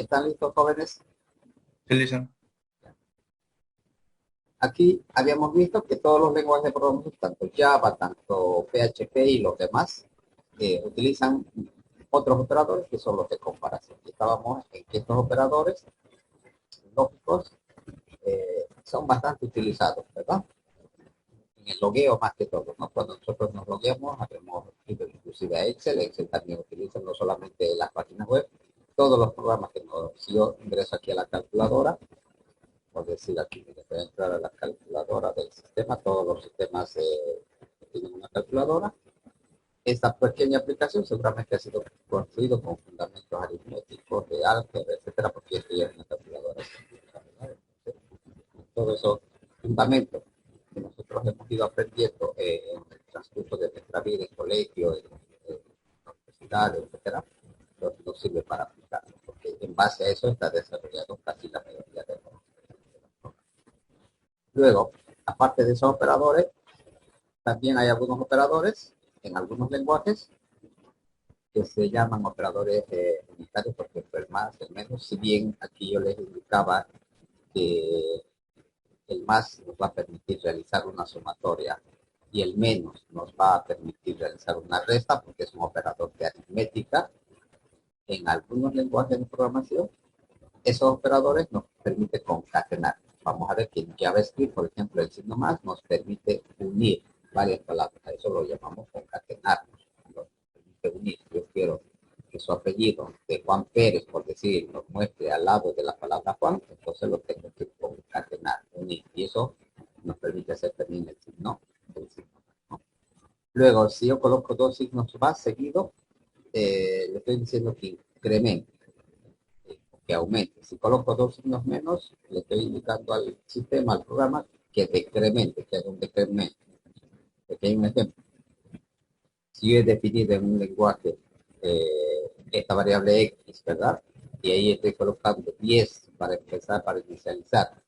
¿Están listos, jóvenes? Sí, Lisa. Aquí habíamos visto que todos los lenguajes de programación, tanto Java, tanto PHP y los demás, utilizan otros operadores que son los de comparación. Y estábamos en que estos operadores lógicos son bastante utilizados, ¿verdad? En el logueo más que todo, ¿no? Cuando nosotros nos logueamos, hacemos inclusive a Excel. Excel también utiliza no solamente las páginas web, todos los programas que nos, si yo ingreso aquí a la calculadora, por decir aquí, voy a entrar a la calculadora del sistema, todos los sistemas tienen una calculadora. Esta pequeña aplicación seguramente ha sido construido con fundamentos aritméticos, de álgebra, etcétera, porque esto ya es una calculadora. Todos esos fundamentos que nosotros hemos ido aprendiendo en el transcurso de nuestra vida en colegio, en universidad, etcétera, nos sirve para aplicarlo, porque en base a eso está desarrollado casi la mayoría de los. Luego, aparte de esos operadores, también hay algunos operadores en algunos lenguajes que se llaman operadores unitarios, por ejemplo, el más, el menos. Si bien aquí yo les indicaba que el más nos va a permitir realizar una sumatoria y el menos nos va a permitir realizar una resta, porque es un operador de aritmética. En algunos lenguajes de programación, esos operadores nos permiten concatenar. Vamos a ver que en JavaScript, por ejemplo, el signo más nos permite unir varias palabras. A eso lo llamamos concatenar. Nos permite unir. Yo quiero que su apellido de Juan Pérez, por decir, nos muestre al lado de la palabra Juan, entonces lo tengo que concatenar, unir. Y eso nos permite hacer también el signo. ¿No? Luego, si yo coloco dos signos más seguidos, le estoy diciendo que incremente, que aumente. Si coloco dos signos menos, le estoy indicando al sistema, al programa, que decremente, que haga un decremento. Aquí hay un ejemplo. Si yo he definido en un lenguaje esta variable x, ¿verdad? Y ahí estoy colocando 10 para empezar, para inicializar.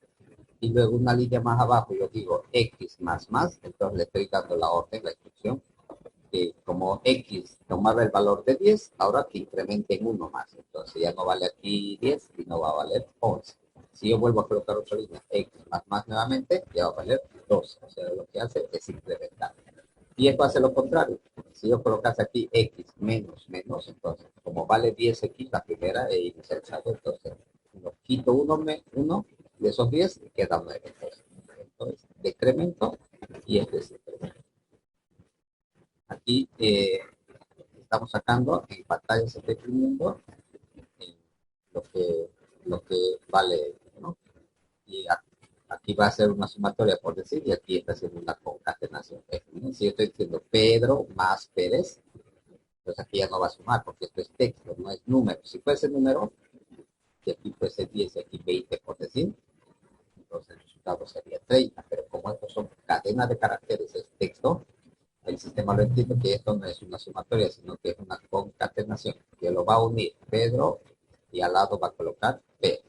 Y luego una línea más abajo yo digo x más más, entonces le estoy dando la orden, la instrucción, que como x tomaba el valor de 10, ahora que incremente en uno más. Entonces ya no vale aquí 10, sino va a valer 11. Si yo vuelvo a colocar otra línea, x más más nuevamente, ya va a valer 12. O sea, lo que hace es incrementar. Y esto hace lo contrario. Si yo colocase aquí x menos menos, entonces como vale 10x, la primera e inicializado, entonces quito uno de esos 10 y queda 9. Entonces, decremento y este es incremento. Aquí estamos sacando en pantalla, se está imprimiendo eh, lo, que, lo que vale, ¿no? Y aquí va a ser una sumatoria, por decir, y aquí está haciendo una concatenación. Si yo estoy diciendo Pedro más Pérez, pues aquí ya no va a sumar, porque esto es texto, no es número. Si fuese número, si aquí fuese 10 y aquí 20, por decir, entonces el resultado sería 30, pero como estos son cadenas de caracteres, es texto, el sistema lo entiende que esto no es una sumatoria, sino que es una concatenación, que lo va a unir Pedro y al lado va a colocar P.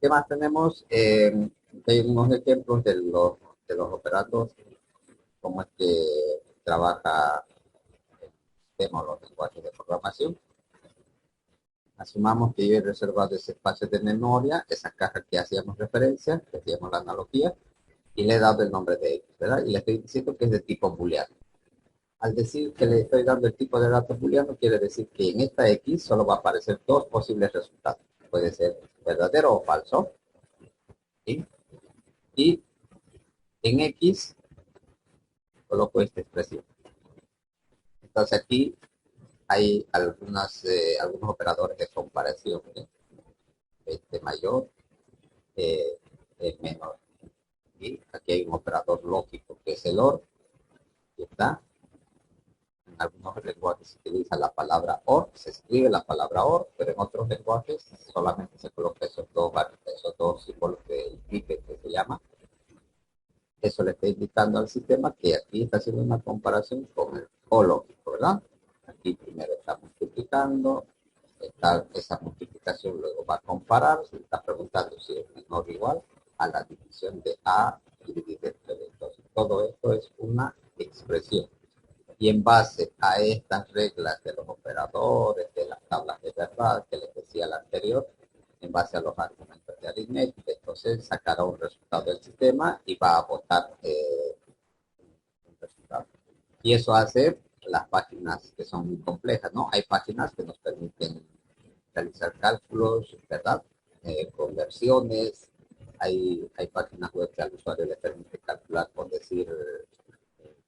¿Qué más tenemos? Hay unos ejemplos de los operandos, cómo es que trabaja el sistema o los lenguajes de programación. Asumamos que yo he reservado ese espacio de memoria, esa caja que hacíamos referencia, que hacíamos la analogía, y le he dado el nombre de X, ¿verdad? Y le estoy diciendo que es de tipo booleano. Al decir que le estoy dando el tipo de dato booleano, quiere decir que en esta X solo va a aparecer dos posibles resultados. Puede ser verdadero o falso. ¿Sí? Y en X coloco esta expresión. Entonces aquí hay algunos operadores de comparación. ¿Eh? Este mayor, menor. ¿Sí? Aquí hay un operador lógico que es el OR. Y está. En algunos lenguajes se utiliza la palabra OR, se escribe la palabra OR, pero en otros lenguajes solamente se coloca esos dos símbolos del ticket que se llama. Eso le está indicando al sistema que aquí está haciendo una comparación con el O lógico, ¿verdad? Aquí primero está multiplicando, esa multiplicación luego va a comparar, se está preguntando si es menor o igual a la división de A dividido entre B. Entonces, todo esto es una expresión. Y en base a estas reglas de los operadores, de las tablas de verdad que les decía la anterior, en base a los argumentos de aritmética, entonces sacará un resultado del sistema y va a votar un resultado. Y eso hace las páginas que son muy complejas, ¿no? Hay páginas que nos permiten realizar cálculos, ¿verdad? Conversiones, hay páginas web que al usuario le permite calcular, por decir,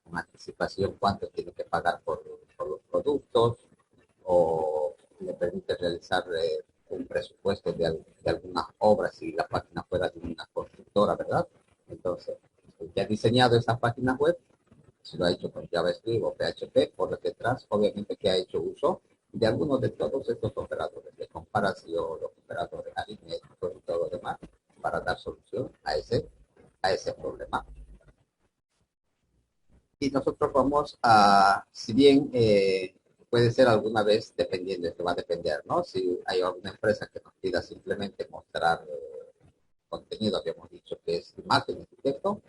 con anticipación cuánto tiene que pagar por los productos, o le permite realizar un presupuesto de algunas obras si la página fuera de una constructora, ¿verdad? Entonces, el que ha diseñado esa página web, si lo ha hecho con JavaScript o PHP, por detrás, obviamente que ha hecho uso de algunos de todos estos operadores de comparación, los operadores aritméticos y todo lo demás, para dar solución a ese problema. Y nosotros vamos a, si bien puede ser alguna vez, dependiendo, esto va a depender, ¿no? Si hay alguna empresa que nos pida simplemente mostrar contenido, habíamos dicho que es imágenes y texto,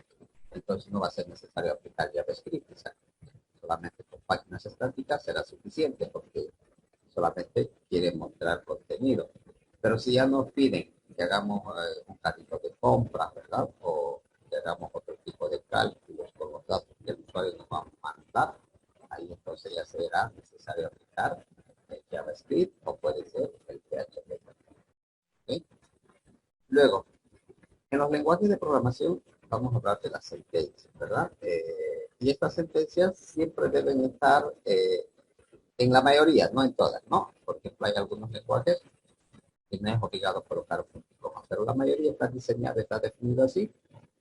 entonces no va a ser necesario aplicar JavaScript, o sea, solamente con páginas estáticas será suficiente porque solamente quieren mostrar contenido. Pero si ya nos piden que hagamos un carrito de compras, ¿verdad? O que hagamos otro tipo de cálculos con los datos que el usuario nos va a mandar, ahí entonces ya será necesario aplicar el JavaScript o puede ser el PHP. ¿Okay? Luego, en los lenguajes de programación vamos a hablar de las sentencias, ¿verdad? Y estas sentencias siempre deben estar en la mayoría, no en todas, ¿no? Por ejemplo, hay algunos lenguajes que no es obligado colocar un punto y coma, pero la mayoría está diseñada, está definido así,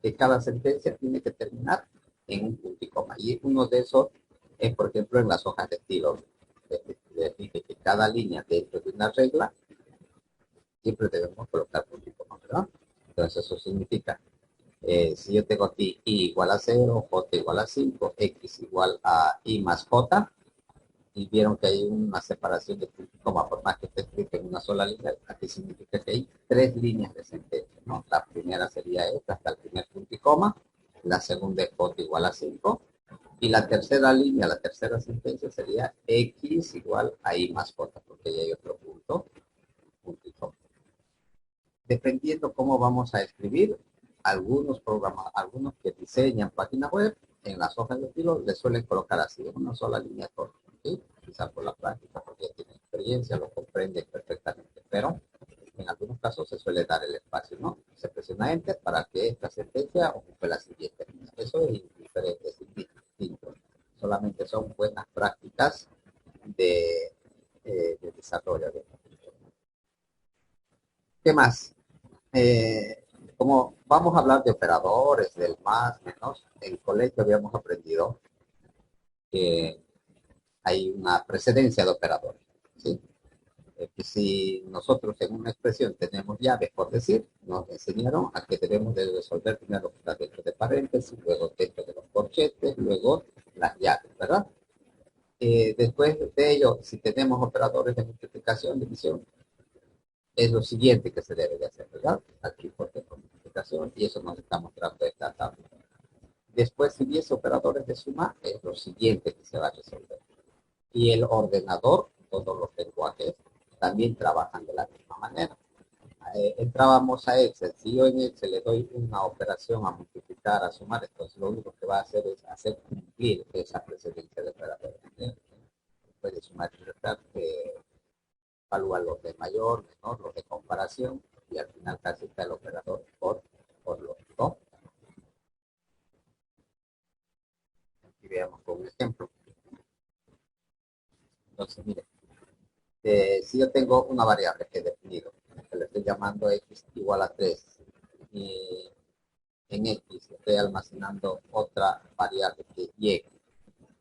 que cada sentencia tiene que terminar en un punto y coma. Y uno de esos es, por ejemplo, en las hojas de estilo. Dije que cada línea dentro de una regla siempre debemos colocar punto y coma, ¿verdad? Entonces eso significa, si yo tengo aquí i igual a 0, j igual a 5, x igual a i más j, y vieron que hay una separación de punto y coma, por más que esté escrito en una sola línea, aquí significa que hay tres líneas de sentencia, ¿no? La primera sería esta, hasta el primer punto y coma, la segunda es j igual a 5, y la tercera línea, la tercera sentencia sería x igual a y más j, porque ahí hay otro punto y coma. Dependiendo cómo vamos a escribir, algunos que diseñan páginas web, en las hojas de estilo les suelen colocar así, una sola línea todo, ¿sí? Quizá por la práctica, porque ya tienen experiencia, lo comprenden perfectamente, pero en algunos casos se suele dar el espacio, ¿no? Se presiona Enter para que esta sentencia ocupe la siguiente línea. Eso es indiferente, es distinto. Solamente son buenas prácticas de desarrollo. ¿Qué más? Como vamos a hablar de operadores, del más, menos, en el colegio habíamos aprendido que hay una precedencia de operadores, ¿sí? Que si nosotros en una expresión tenemos llaves, por decir, nos enseñaron a que debemos de resolver primero las dentro de paréntesis, luego dentro de los corchetes, luego las llaves, ¿verdad? Después de ello, si tenemos operadores de multiplicación, división, es lo siguiente que se debe de hacer, ¿verdad? Aquí por multiplicación, y eso nos está mostrando esta tabla. Después, si hubiese operadores de suma, es lo siguiente que se va a resolver. Y el ordenador, todos los lenguajes, también trabajan de la misma manera. Entrábamos a Excel. Si yo en Excel le doy una operación a multiplicar, a sumar, entonces lo único que va a hacer es hacer cumplir esa precedencia de operadores. Puede sumar y restar, evalúa los de mayor, menor, los de comparación, y al final casi está el operador por lógico. Aquí veamos con un ejemplo. Entonces, mire, si yo tengo una variable que he definido, que le estoy llamando x igual a 3, y en x estoy almacenando otra variable que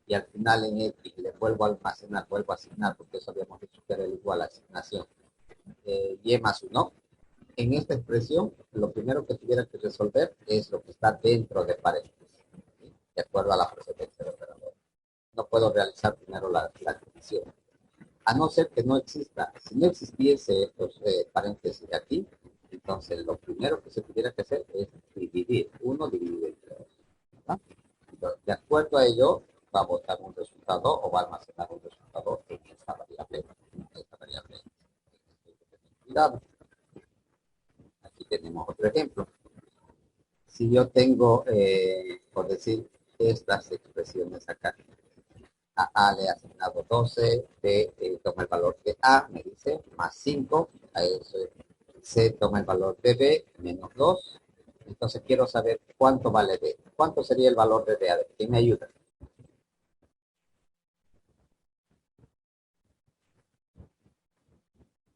y al final en x le vuelvo a almacenar, vuelvo a asignar, porque eso habíamos dicho que era el igual a asignación, y más 1. En esta expresión, lo primero que tuviera que resolver es lo que está dentro de paréntesis, ¿sí? De acuerdo a la precedencia del operador. No puedo realizar primero la división. A no ser que no exista. Si no existiese estos paréntesis de aquí, entonces lo primero que se tuviera que hacer es dividir. 1 dividido entre 2. ¿No? Entonces, de acuerdo a ello, va a botar un resultado. resultado o va a almacenar un resultado en esta variable. Cuidado. Aquí tenemos otro ejemplo. Si yo tengo, por decir, estas expresiones acá, a A le he asignado 12, B toma el valor de A, me dice, más 5, a eso C toma el valor de B, menos 2. Entonces quiero saber cuánto vale B. ¿Cuánto sería el valor de B? A ver, ¿quién me ayuda?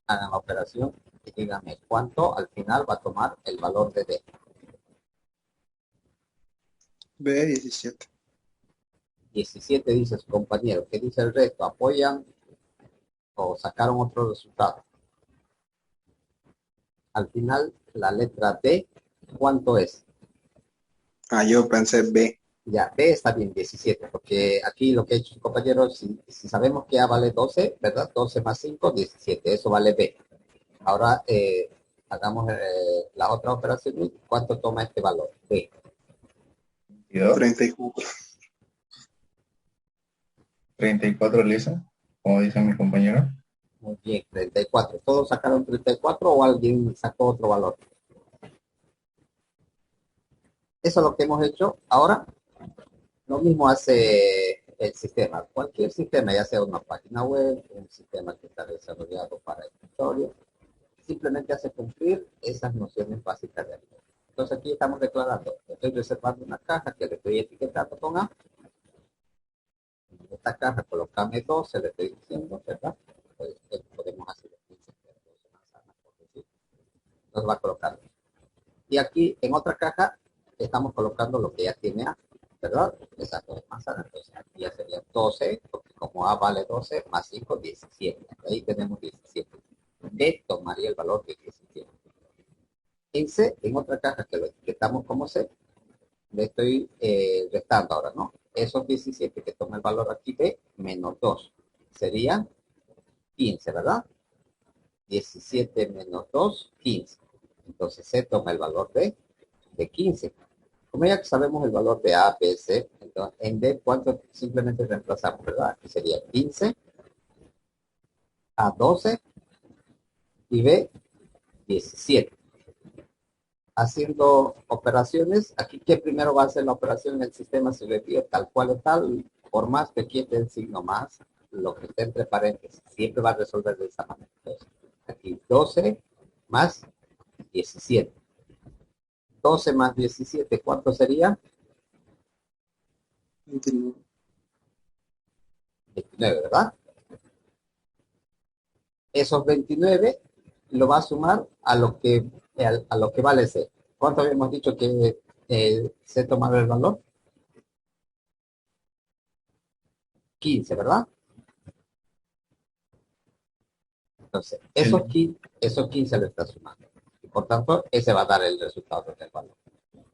Hagan la operación y díganme cuánto al final va a tomar el valor de B. B, 17. 17 dice su compañero. ¿Qué dice el resto? ¿Apoyan o sacaron otro resultado? Al final, la letra D, ¿cuánto es? Ah, yo pensé B. Ya, B está bien, 17, porque aquí lo que ha hecho su compañero, si sabemos que A vale 12, ¿verdad? 12 más 5, 17, eso vale B. Ahora hagamos la otra operación. ¿Cuánto toma este valor? B. 34. 34 Lisa, como dice mi compañero. Muy bien, 34. ¿Todos sacaron 34 o alguien sacó otro valor? Eso es lo que hemos hecho. Ahora, lo mismo hace el sistema. Cualquier sistema, ya sea una página web, un sistema que está desarrollado para escritorio, simplemente hace cumplir esas nociones básicas de algo. Entonces aquí estamos declarando, estoy reservando una caja que le estoy etiquetando con A. En esta caja colocame 12, le estoy diciendo, ¿verdad? Pues, podemos hacer 15 manzanas, por decir. Nos va a colocar. Y aquí en otra caja estamos colocando lo que ya tiene A, ¿verdad? Exacto, de manzana. Entonces aquí ya sería 12, porque como A vale 12, más 5, 17. Ahí tenemos 17. B tomaría el valor de 17. En C, en otra caja que lo etiquetamos como C, le estoy restando ahora, ¿no? Esos 17 que toma el valor aquí B, menos 2, serían 15, ¿verdad? 17 menos 2, 15. Entonces C toma el valor de 15. Como ya sabemos el valor de A, B, C, entonces en D, ¿cuánto simplemente reemplazamos, verdad? Aquí sería 15, A 12 y B 17. Haciendo operaciones, aquí que primero va a hacer la operación en el sistema se le pide tal cual o tal, por más que quite el signo más, lo que esté entre paréntesis, siempre va a resolver de esa manera. Entonces, aquí 12 más 17. 12 más 17, ¿cuánto sería? 29. 29, ¿verdad? Esos 29 lo va a sumar a lo que vale C. ¿Cuánto habíamos dicho que C tomaba el valor? 15, ¿verdad? Entonces, esos 15 lo está sumando. Y por tanto, ese va a dar el resultado del valor.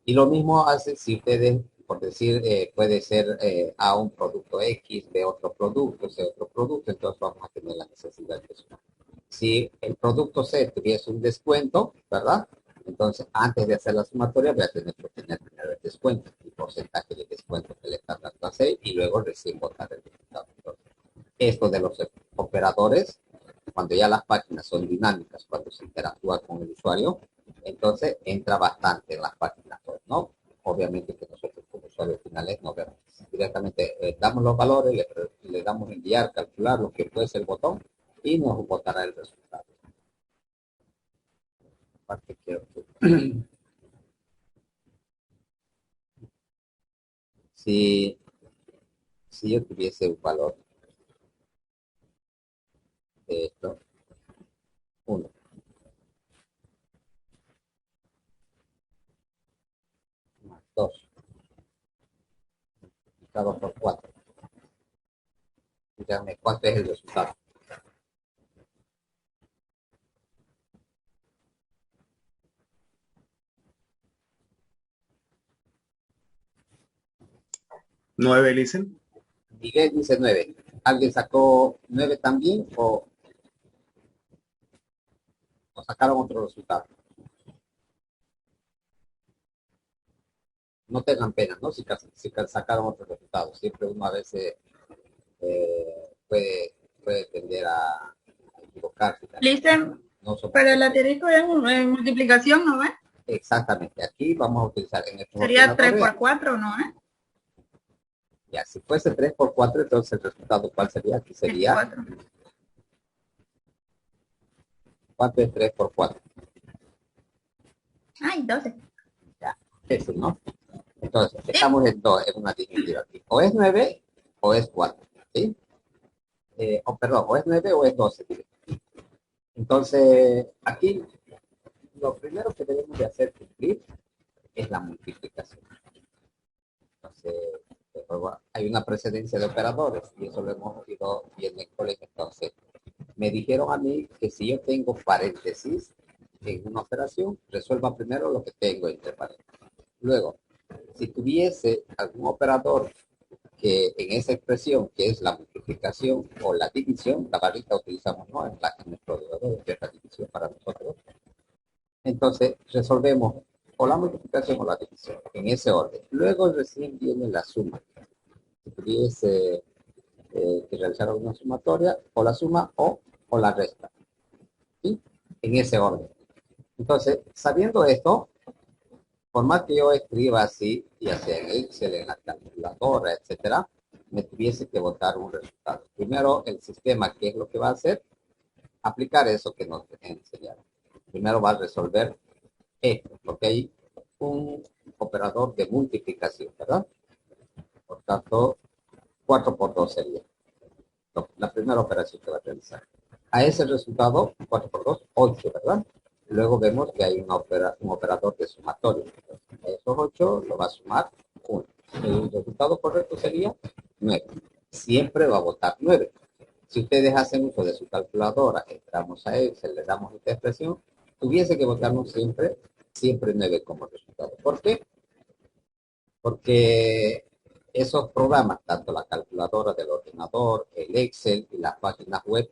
Y lo mismo hace si ustedes, por decir, puede ser A un producto X, B otro producto, C otro producto, entonces vamos a tener la necesidad de sumar. Si el producto C tuviese un descuento, ¿verdad? Entonces, antes de hacer la sumatoria, voy a tener que obtener primero el descuento, el porcentaje de descuento que le está dando a C, y luego recién botar el resultado. Entonces, esto de los operadores, cuando ya las páginas son dinámicas, cuando se interactúa con el usuario, entonces entra bastante en las páginas web, ¿no? Obviamente que nosotros como usuarios finales no vemos. Directamente damos los valores, le damos enviar, calcular lo que puede ser el botón y nos botará el resultado. Aparte quiero que si, si yo tuviese un valor de esto, 1 más 2 multiplicado por 4, díganme cuánto es el resultado. 9, Listen. Miguel dice 9. ¿Alguien sacó 9 también o sacaron otro resultado? No tengan pena, ¿no? Si sacaron otro resultado. Siempre uno a veces puede tender a equivocarse también. Listen, No somos pero el perfectos. asterisco es multiplicación, ¿no ves? Exactamente. Aquí vamos a utilizar en estos Sería 3 ordenadores. por 4, ¿no? Ya, si fuese 3 por 4, entonces el resultado, ¿cuál sería? Aquí sería 4. 4 es 3 por 4. Ay, 12. Ya, eso, ¿no? Entonces, estamos en una disyuntiva aquí. O es 9 o es 4, ¿sí? Perdón, o es 9 o es 12. Entonces, aquí lo primero que debemos de hacer cumplir es la multiplicación. Entonces, hay una precedencia de operadores y eso lo hemos ido viendo en colegio. Entonces, me dijeron a mí que si yo tengo paréntesis en una operación, resuelva primero lo que tengo entre paréntesis. Luego, si tuviese algún operador que en esa expresión, que es la multiplicación o la división, la barrita utilizamos, ¿no? En nuestro ordenador, que es la división para nosotros. Entonces, resolvemos o la multiplicación o la división, en ese orden. Luego recién viene la suma. Si tuviese que realizar una sumatoria, o la suma o la resta, ¿sí? En ese orden. Entonces, sabiendo esto, por más que yo escriba así, ya sea en Excel, en la calculadora, etcétera, me tuviese que botar un resultado. Primero, el sistema, ¿qué es lo que va a hacer? Aplicar eso que nos enseñaron. Primero va a resolver esto, porque hay un operador de multiplicación, ¿verdad? Por tanto, 4 por 2 sería la primera operación que va a realizar. A ese resultado, 4 por 2, 8, ¿verdad? Luego vemos que hay un operador de sumatorio. A esos 8 lo va a sumar 1. El resultado correcto sería 9. Siempre va a votar 9. Si ustedes hacen uso de su calculadora, entramos a Excel, le damos esta expresión, tuviese que votarnos siempre 9 como resultado. ¿Por qué? Porque esos programas, tanto la calculadora del ordenador, el Excel y las páginas web,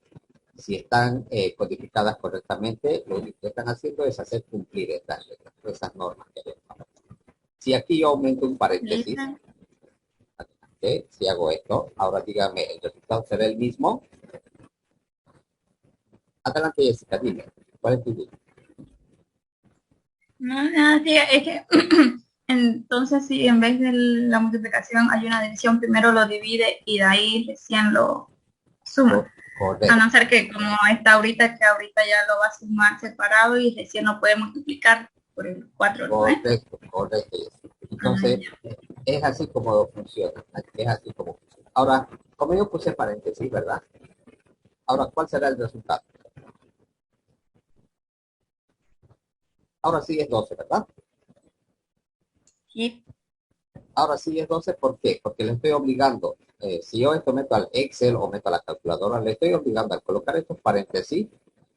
si están codificadas correctamente, lo único que están haciendo es hacer cumplir estas reglas, esas normas que hay. Si aquí yo aumento un paréntesis, Listen. ¿okay? Si hago esto, ahora dígame, ¿el resultado será el mismo? Adelante, Jessica, dime, ¿cuál es tu duda? No, nada, sí, es que entonces si en vez de la multiplicación hay una división, primero lo divide y de ahí recién lo suma. A Correcto. no ser que como está ahorita, que ahorita ya lo va a sumar separado y recién lo puede multiplicar por el 4, ¿no? Correcto, correcto. Entonces, es así como funciona. Es así como funciona. Ahora, como yo puse paréntesis, ¿verdad? Ahora, ¿cuál será el resultado? Ahora sí es 12, ¿verdad? Sí. Ahora sí es 12, ¿por qué? Porque le estoy obligando, si yo esto meto al Excel o meto a la calculadora, le estoy obligando al colocar estos paréntesis,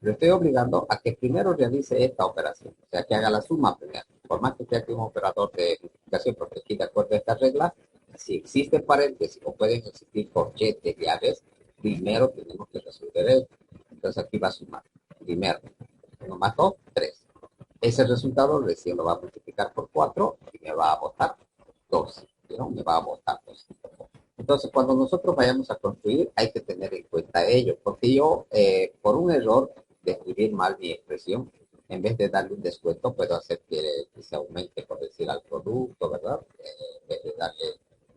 le estoy obligando a que primero realice esta operación, o sea, que haga la suma primero. Por más que sea aquí un operador de multiplicación, porque aquí de acuerdo a esta regla, si existen paréntesis o pueden existir corchetes, llaves, primero tenemos que resolver esto. Entonces aquí va a sumar. Primero, 1 más 2, 3. Ese resultado recién lo va a multiplicar por 4 y me va a botar 2, ¿no? Me va a botar 2. Entonces, cuando nosotros vayamos a construir, hay que tener en cuenta ello, porque yo, por un error de escribir mal mi expresión, en vez de darle un descuento, puedo hacer que se aumente, por decir, al producto, ¿verdad? En vez de darle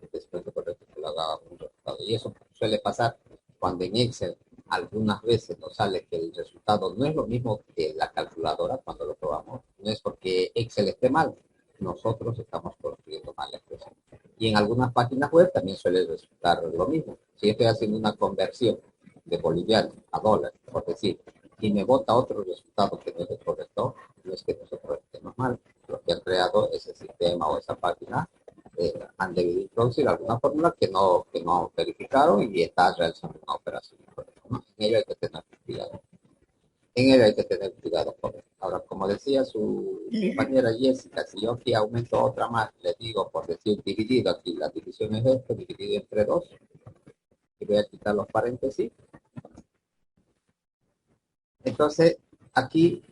el descuento correcto, que lo haga un resultado. Y eso suele pasar cuando en Excel algunas veces nos sale que el resultado no es lo mismo que la calculadora cuando lo probamos. No es porque Excel esté mal, nosotros estamos construyendo mal la expresión. Y en algunas páginas web también suele resultar lo mismo. Si estoy haciendo una conversión de boliviano a dólar, por decir, y me bota otro resultado que no es el correcto, no es que nosotros estemos mal. Los que han creado ese sistema o esa página han debido introducir alguna fórmula que no verificaron y está realizando una operación incorrecta, ¿no? En ello hay que tener cuidado. En ello hay que tener cuidado con eso. Ahora, como decía su compañera Jessica, si yo aquí aumento otra más, le digo, por decir dividido aquí, la división es esto, dividido entre 2, y voy a quitar los paréntesis. Entonces, aquí,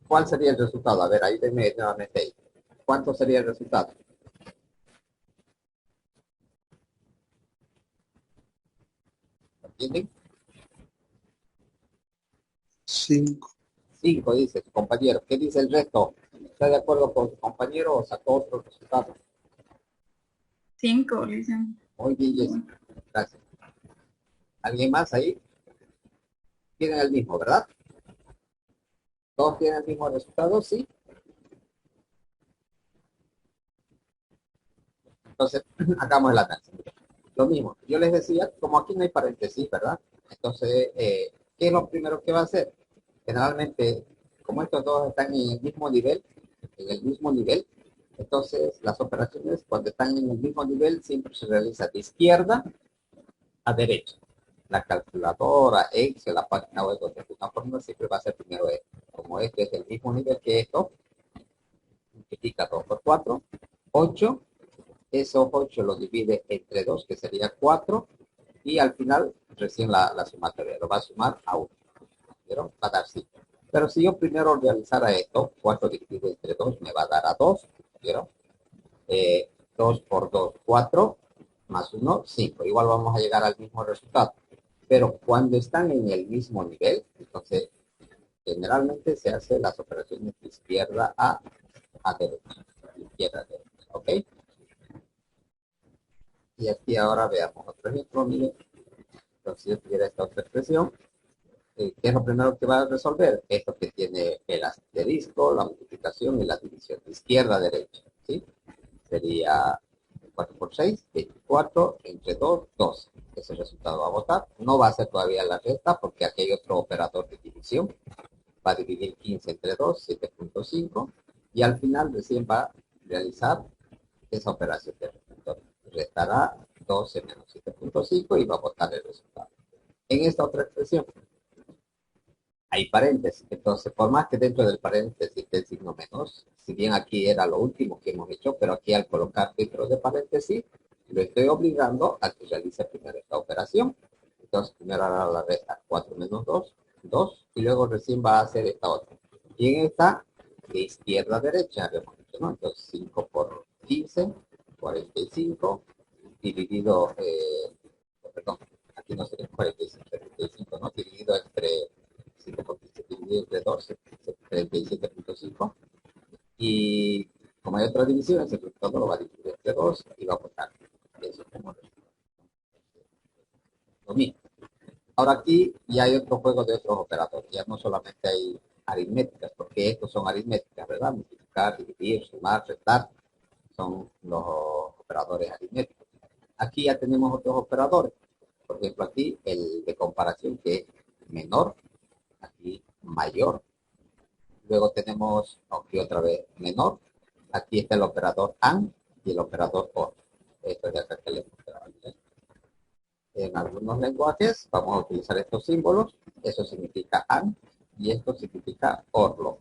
¿cuál sería el resultado? A ver, ahí denme nuevamente ahí. ¿Cuánto sería el resultado? ¿Entienden? 5. 5 dice su compañero. ¿Qué dice el resto? ¿Está de acuerdo con su compañero o sacó otro resultado? 5, dicen. Muy bien, Jessica. Gracias. ¿Alguien más ahí? Tienen el mismo, ¿verdad? ¿Todos tienen el mismo resultado? Sí. Entonces, hagamos el análisis. Lo mismo, yo les decía, como aquí no hay paréntesis, ¿verdad? Entonces, ¿qué es lo primero que va a hacer? Generalmente, como estos dos están en el mismo nivel, entonces las operaciones cuando están en el mismo nivel siempre se realizan de izquierda a derecha. La calculadora, Excel, la página web donde una fórmula siempre va a ser primero esto. Como este es el mismo nivel que esto, multiplica 2 por 4, 8. Esos 8 lo divide entre 2, que sería 4, y al final recién la sumatoria lo va a sumar a 1. ¿Vieron? Va a dar 5. Pero si yo primero realizara esto, 4 dividido entre 2 me va a dar a 2. ¿Vieron? 2 por 2, 4, más 1, 5. Igual vamos a llegar al mismo resultado. Pero cuando están en el mismo nivel, entonces generalmente se hacen las operaciones de izquierda a derecha. Izquierda a derecha. ¿Ok? Y aquí ahora veamos otro ejemplo. Miren, entonces si yo tuviera esta otra expresión, ¿qué es lo primero que va a resolver? Esto que tiene el asterisco, la multiplicación y la división de izquierda a derecha. ¿Sí? Sería 4 por 6, 24, entre 2, 12. Ese resultado va a votar. No va a ser todavía la resta porque aquí hay otro operador de división. Va a dividir 15 entre 2, 7.5. Y al final recién va a realizar esa operación de resultado. Restará 12 menos 7.5 y va a botar el resultado. En esta otra expresión hay paréntesis. Entonces, por más que dentro del paréntesis esté el signo menos, si bien aquí era lo último que hemos hecho, pero aquí al colocar dentro de paréntesis, lo estoy obligando a que realice primero esta operación. Entonces, primero hará la resta 4 menos 2, 2, y luego recién va a hacer esta otra. Y en esta, de izquierda a derecha, habíamos dicho, ¿no? Entonces, 5 por 15, 45, dividido, perdón, aquí no sería 45, 35, ¿no? Dividido entre 5 por 15, dividido entre 12, 37.5. Y como hay otra división, ese resultado lo va a dividir entre 2 y va a botar. Eso es como lo mismo. Ahora aquí ya hay otro juego de otros operadores. Ya no solamente hay aritméticas, porque estos son aritméticas, ¿verdad? Multiplicar, dividir, sumar, restar, son los operadores aritméticos. Aquí ya tenemos otros operadores. Por ejemplo, aquí el de comparación que es menor, aquí mayor. Luego tenemos aquí otra vez menor. Aquí está el operador AND y el operador OR. Esto es de acá que les mostraba. En algunos lenguajes vamos a utilizar estos símbolos. Eso significa AND y esto significa OR.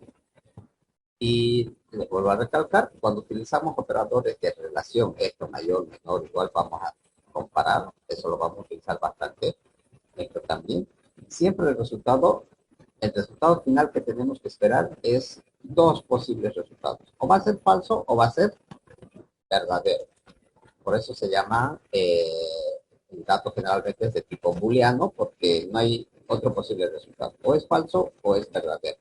Y les vuelvo a recalcar, cuando utilizamos operadores de relación, esto mayor, menor, igual, vamos a comparar, eso lo vamos a utilizar bastante, esto también. Siempre el resultado final que tenemos que esperar es dos posibles resultados. O va a ser falso o va a ser verdadero. Por eso se llama, el dato generalmente es de tipo booleano, porque no hay otro posible resultado. O es falso o es verdadero.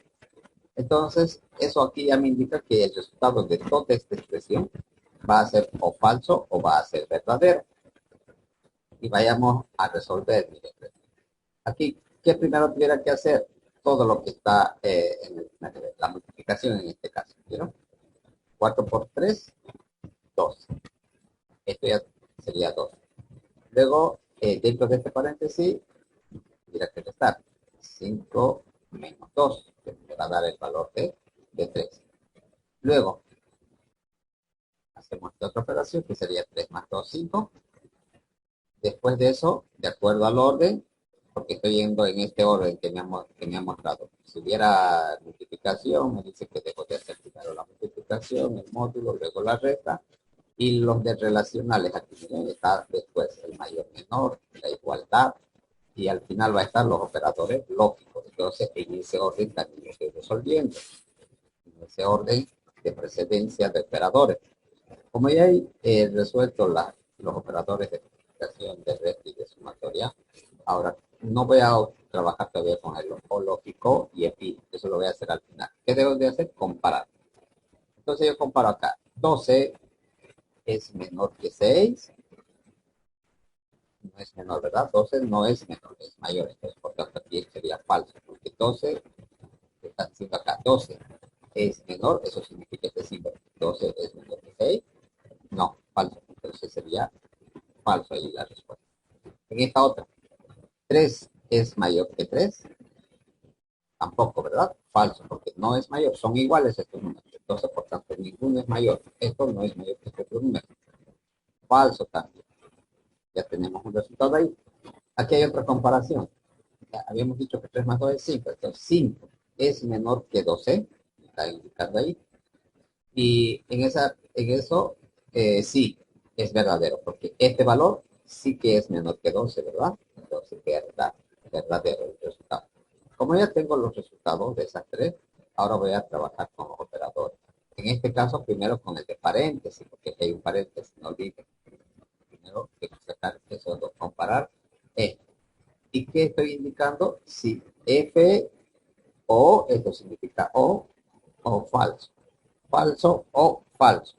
Entonces, eso aquí ya me indica que el resultado de toda esta expresión va a ser o falso o va a ser verdadero. Y vayamos a resolver. Aquí, ¿qué primero tuviera que hacer? Todo lo que está en la multiplicación en este caso. ¿Vieron? 4 por 3, 2. Esto ya sería 2. Luego, dentro de este paréntesis, tendría que restar 5 menos 2, que me va a dar el valor de 3. Luego, hacemos esta otra operación, que sería 3 más 2, 5. Después de eso, de acuerdo al orden, porque estoy yendo en este orden que me ha mostrado. Si hubiera multiplicación, me dice que debo de hacer primero la multiplicación, el módulo, luego la resta, y los de relacionales, aquí miren, está después el mayor menor, la igualdad, y al final va a estar los operadores lógicos. Entonces, en ese orden también lo estoy resolviendo. En ese orden de precedencia de operadores. Como ya he resuelto los operadores de multiplicación, de resta y de sumatoria, ahora no voy a trabajar todavía con el o lógico y EPI. Eso lo voy a hacer al final. ¿Qué debo de hacer? Comparar. Entonces yo comparo acá. 12 es menor que 6. No es menor, ¿verdad? 12 no es menor, es mayor. Entonces, por tanto, aquí sería falso. Porque 12, está diciendo acá, 12 es menor, eso significa que sí, 12 es menor que 6. No, falso. Entonces sería falso ahí la respuesta. En esta otra, 3 es mayor que 3. Tampoco, ¿verdad? Falso, porque no es mayor. Son iguales estos números. Entonces, por tanto, ninguno es mayor. Esto no es mayor que este otro número. Falso también. Ya tenemos un resultado ahí. Aquí hay otra comparación. Ya habíamos dicho que 3 más 2 es 5. Entonces, 5 es menor que 12. Está indicando ahí. Y en eso sí es verdadero, porque este valor sí que es menor que 12, ¿verdad? Entonces, verdadero el resultado. Como ya tengo los resultados de esas tres, ahora voy a trabajar con los operadores. En este caso, primero con el de paréntesis, porque hay un paréntesis, no olviden. Primero tengo que sacar esos dos, comparar esto. ¿Y qué estoy indicando? Si F o, esto significa o falso. Falso o falso.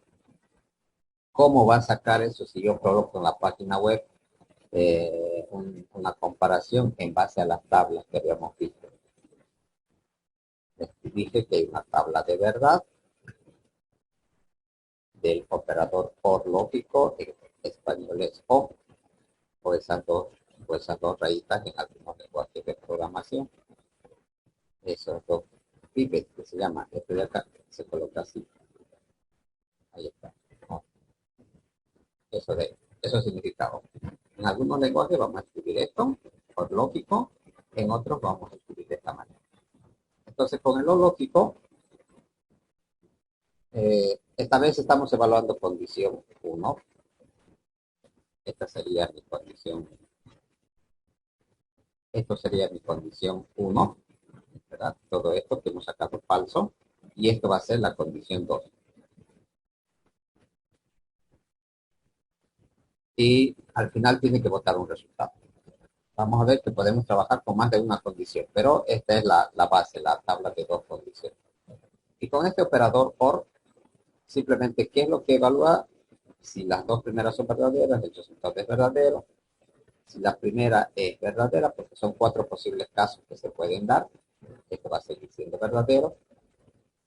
¿Cómo va a sacar eso si yo coloco en la página web una comparación en base a las tablas que habíamos visto? Les dije que hay una tabla de verdad del operador OR lógico, en español es o esas dos rayitas en algunos lenguajes de programación. Esos dos pipets que se llama, este de acá, se coloca así. Ahí está. O. Eso significa O. En algunos lenguajes vamos a escribir esto, OR lógico, en otros vamos a escribir de esta manera. Entonces, con el OR lógico, esta vez estamos evaluando condición 1. Esta sería mi condición. Esto sería mi condición 1, ¿verdad? Todo esto que hemos sacado falso. Y esto va a ser la condición 2. Y al final tiene que votar un resultado. Vamos a ver que podemos trabajar con más de una condición, pero esta es la base, la tabla de dos condiciones. Y con este operador OR, simplemente, ¿qué es lo que evalúa? Si las dos primeras son verdaderas, el resultado es verdadero. Si la primera es verdadera, porque son 4 posibles casos que se pueden dar, esto va a seguir siendo verdadero.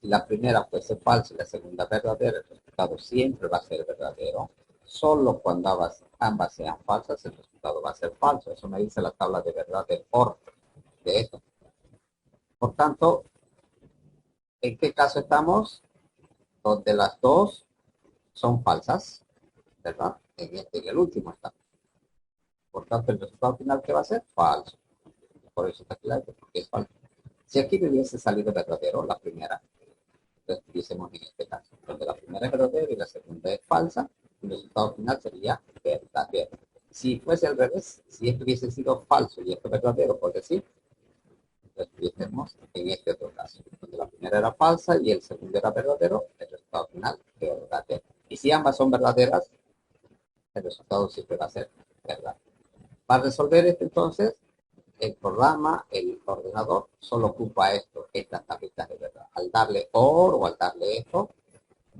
Si la primera fuese falsa y la segunda verdadera, el resultado siempre va a ser verdadero. Solo cuando ambas sean falsas, el resultado va a ser falso. Eso me dice la tabla de verdad del OR de esto. Por tanto, ¿en qué caso estamos? Donde las dos son falsas, ¿verdad? En el último estamos. Por tanto, el resultado final, ¿qué va a ser? Falso. Por eso está claro, porque es falso. Si aquí me hubiese salido verdadero, la primera, entonces tuviésemos en este caso, donde la primera es verdadera y la segunda es falsa, el resultado final sería verdadero. Si fuese al revés, si esto hubiese sido falso y esto verdadero, por decir, entonces tuviésemos en este otro caso, donde la primera era falsa y el segundo era verdadero, el resultado final verdadero. Y si ambas son verdaderas, el resultado siempre va a ser verdad. Para resolver esto entonces, el programa, el ordenador, solo ocupa estas tablitas de verdad. Al darle OR o al darle esto,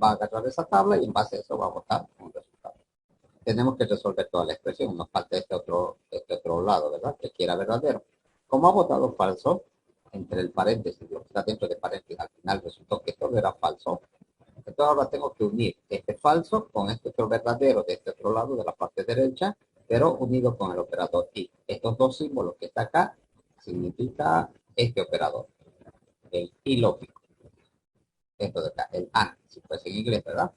va a agarrar esa tabla y en base a eso va a botar un resultado. Tenemos que resolver toda la expresión, nos falta este otro lado, ¿verdad? Que quiera verdadero. Como ha votado falso, entre el paréntesis, lo que está dentro de paréntesis, al final resultó que esto era falso. Entonces ahora tengo que unir este falso con este otro verdadero de este otro lado de la parte derecha, pero unido con el operador y. Estos dos símbolos que está acá significa este operador, el y lógico. Esto de acá, el AND, si fuese en inglés, ¿verdad?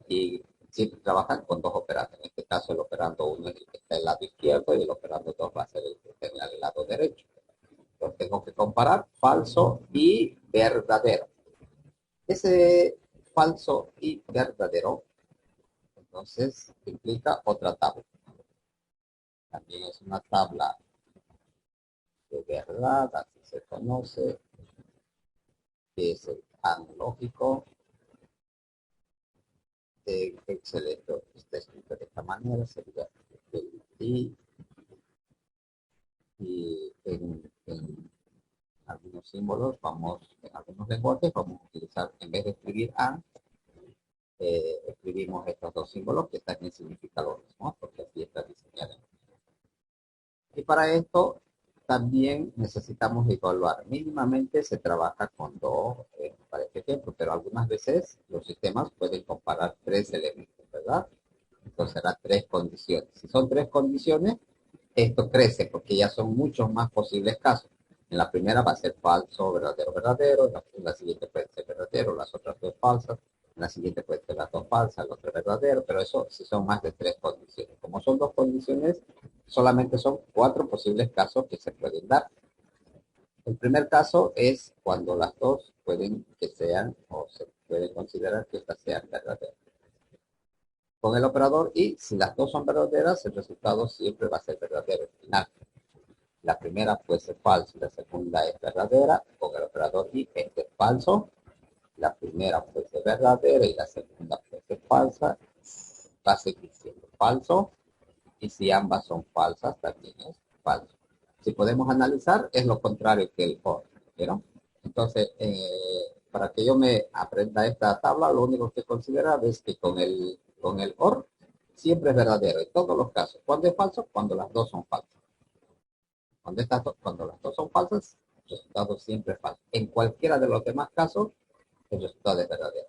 Y siempre trabajan con dos operandos. En este caso, el operando 1 es el que está en el lado izquierdo y el operando 2 va a ser el que está en el lado derecho. Entonces tengo que comparar falso y verdadero. Ese falso y verdadero, entonces, implica otra tabla. También es una tabla de verdad, así se conoce, que es el analógico. Excelente, está escrito de esta manera, sería el y en algunos símbolos, en algunos lenguajes, vamos a utilizar, en vez de escribir A, escribimos estos dos símbolos que también significan lo mismo, porque así está diseñado. Y para esto también necesitamos evaluar. Mínimamente se trabaja con dos, para este ejemplo, pero algunas veces los sistemas pueden comparar tres elementos, ¿verdad? Entonces será tres condiciones. Si son tres condiciones, esto crece porque ya son muchos más posibles casos. En la primera va a ser falso, verdadero, verdadero. En la siguiente puede ser verdadero, las otras dos falsas. En la siguiente puede ser las dos falsas, el otro verdadero. Pero eso si son más de tres condiciones. Como son dos condiciones, solamente son cuatro posibles casos que se pueden dar. El primer caso es cuando las dos pueden que sean o se puede considerar que estas sean verdaderas. Con el operador y, si las dos son verdaderas, el resultado siempre va a ser verdadero al final. La primera puede ser falsa y la segunda es verdadera. Con el operador y, este es falso. La primera puede ser verdadera y la segunda puede ser falsa. Va a seguir siendo falso. Y si ambas son falsas, también es falso. Si podemos analizar, es lo contrario que el OR. ¿Vieron? Entonces, para que yo me aprenda esta tabla, lo único que considerar es que con el OR siempre es verdadero en todos los casos. ¿Cuándo es falso? Cuando las dos son falsas. Cuando las dos son falsas, el resultado siempre es falso. En cualquiera de los demás casos, el resultado es verdadero.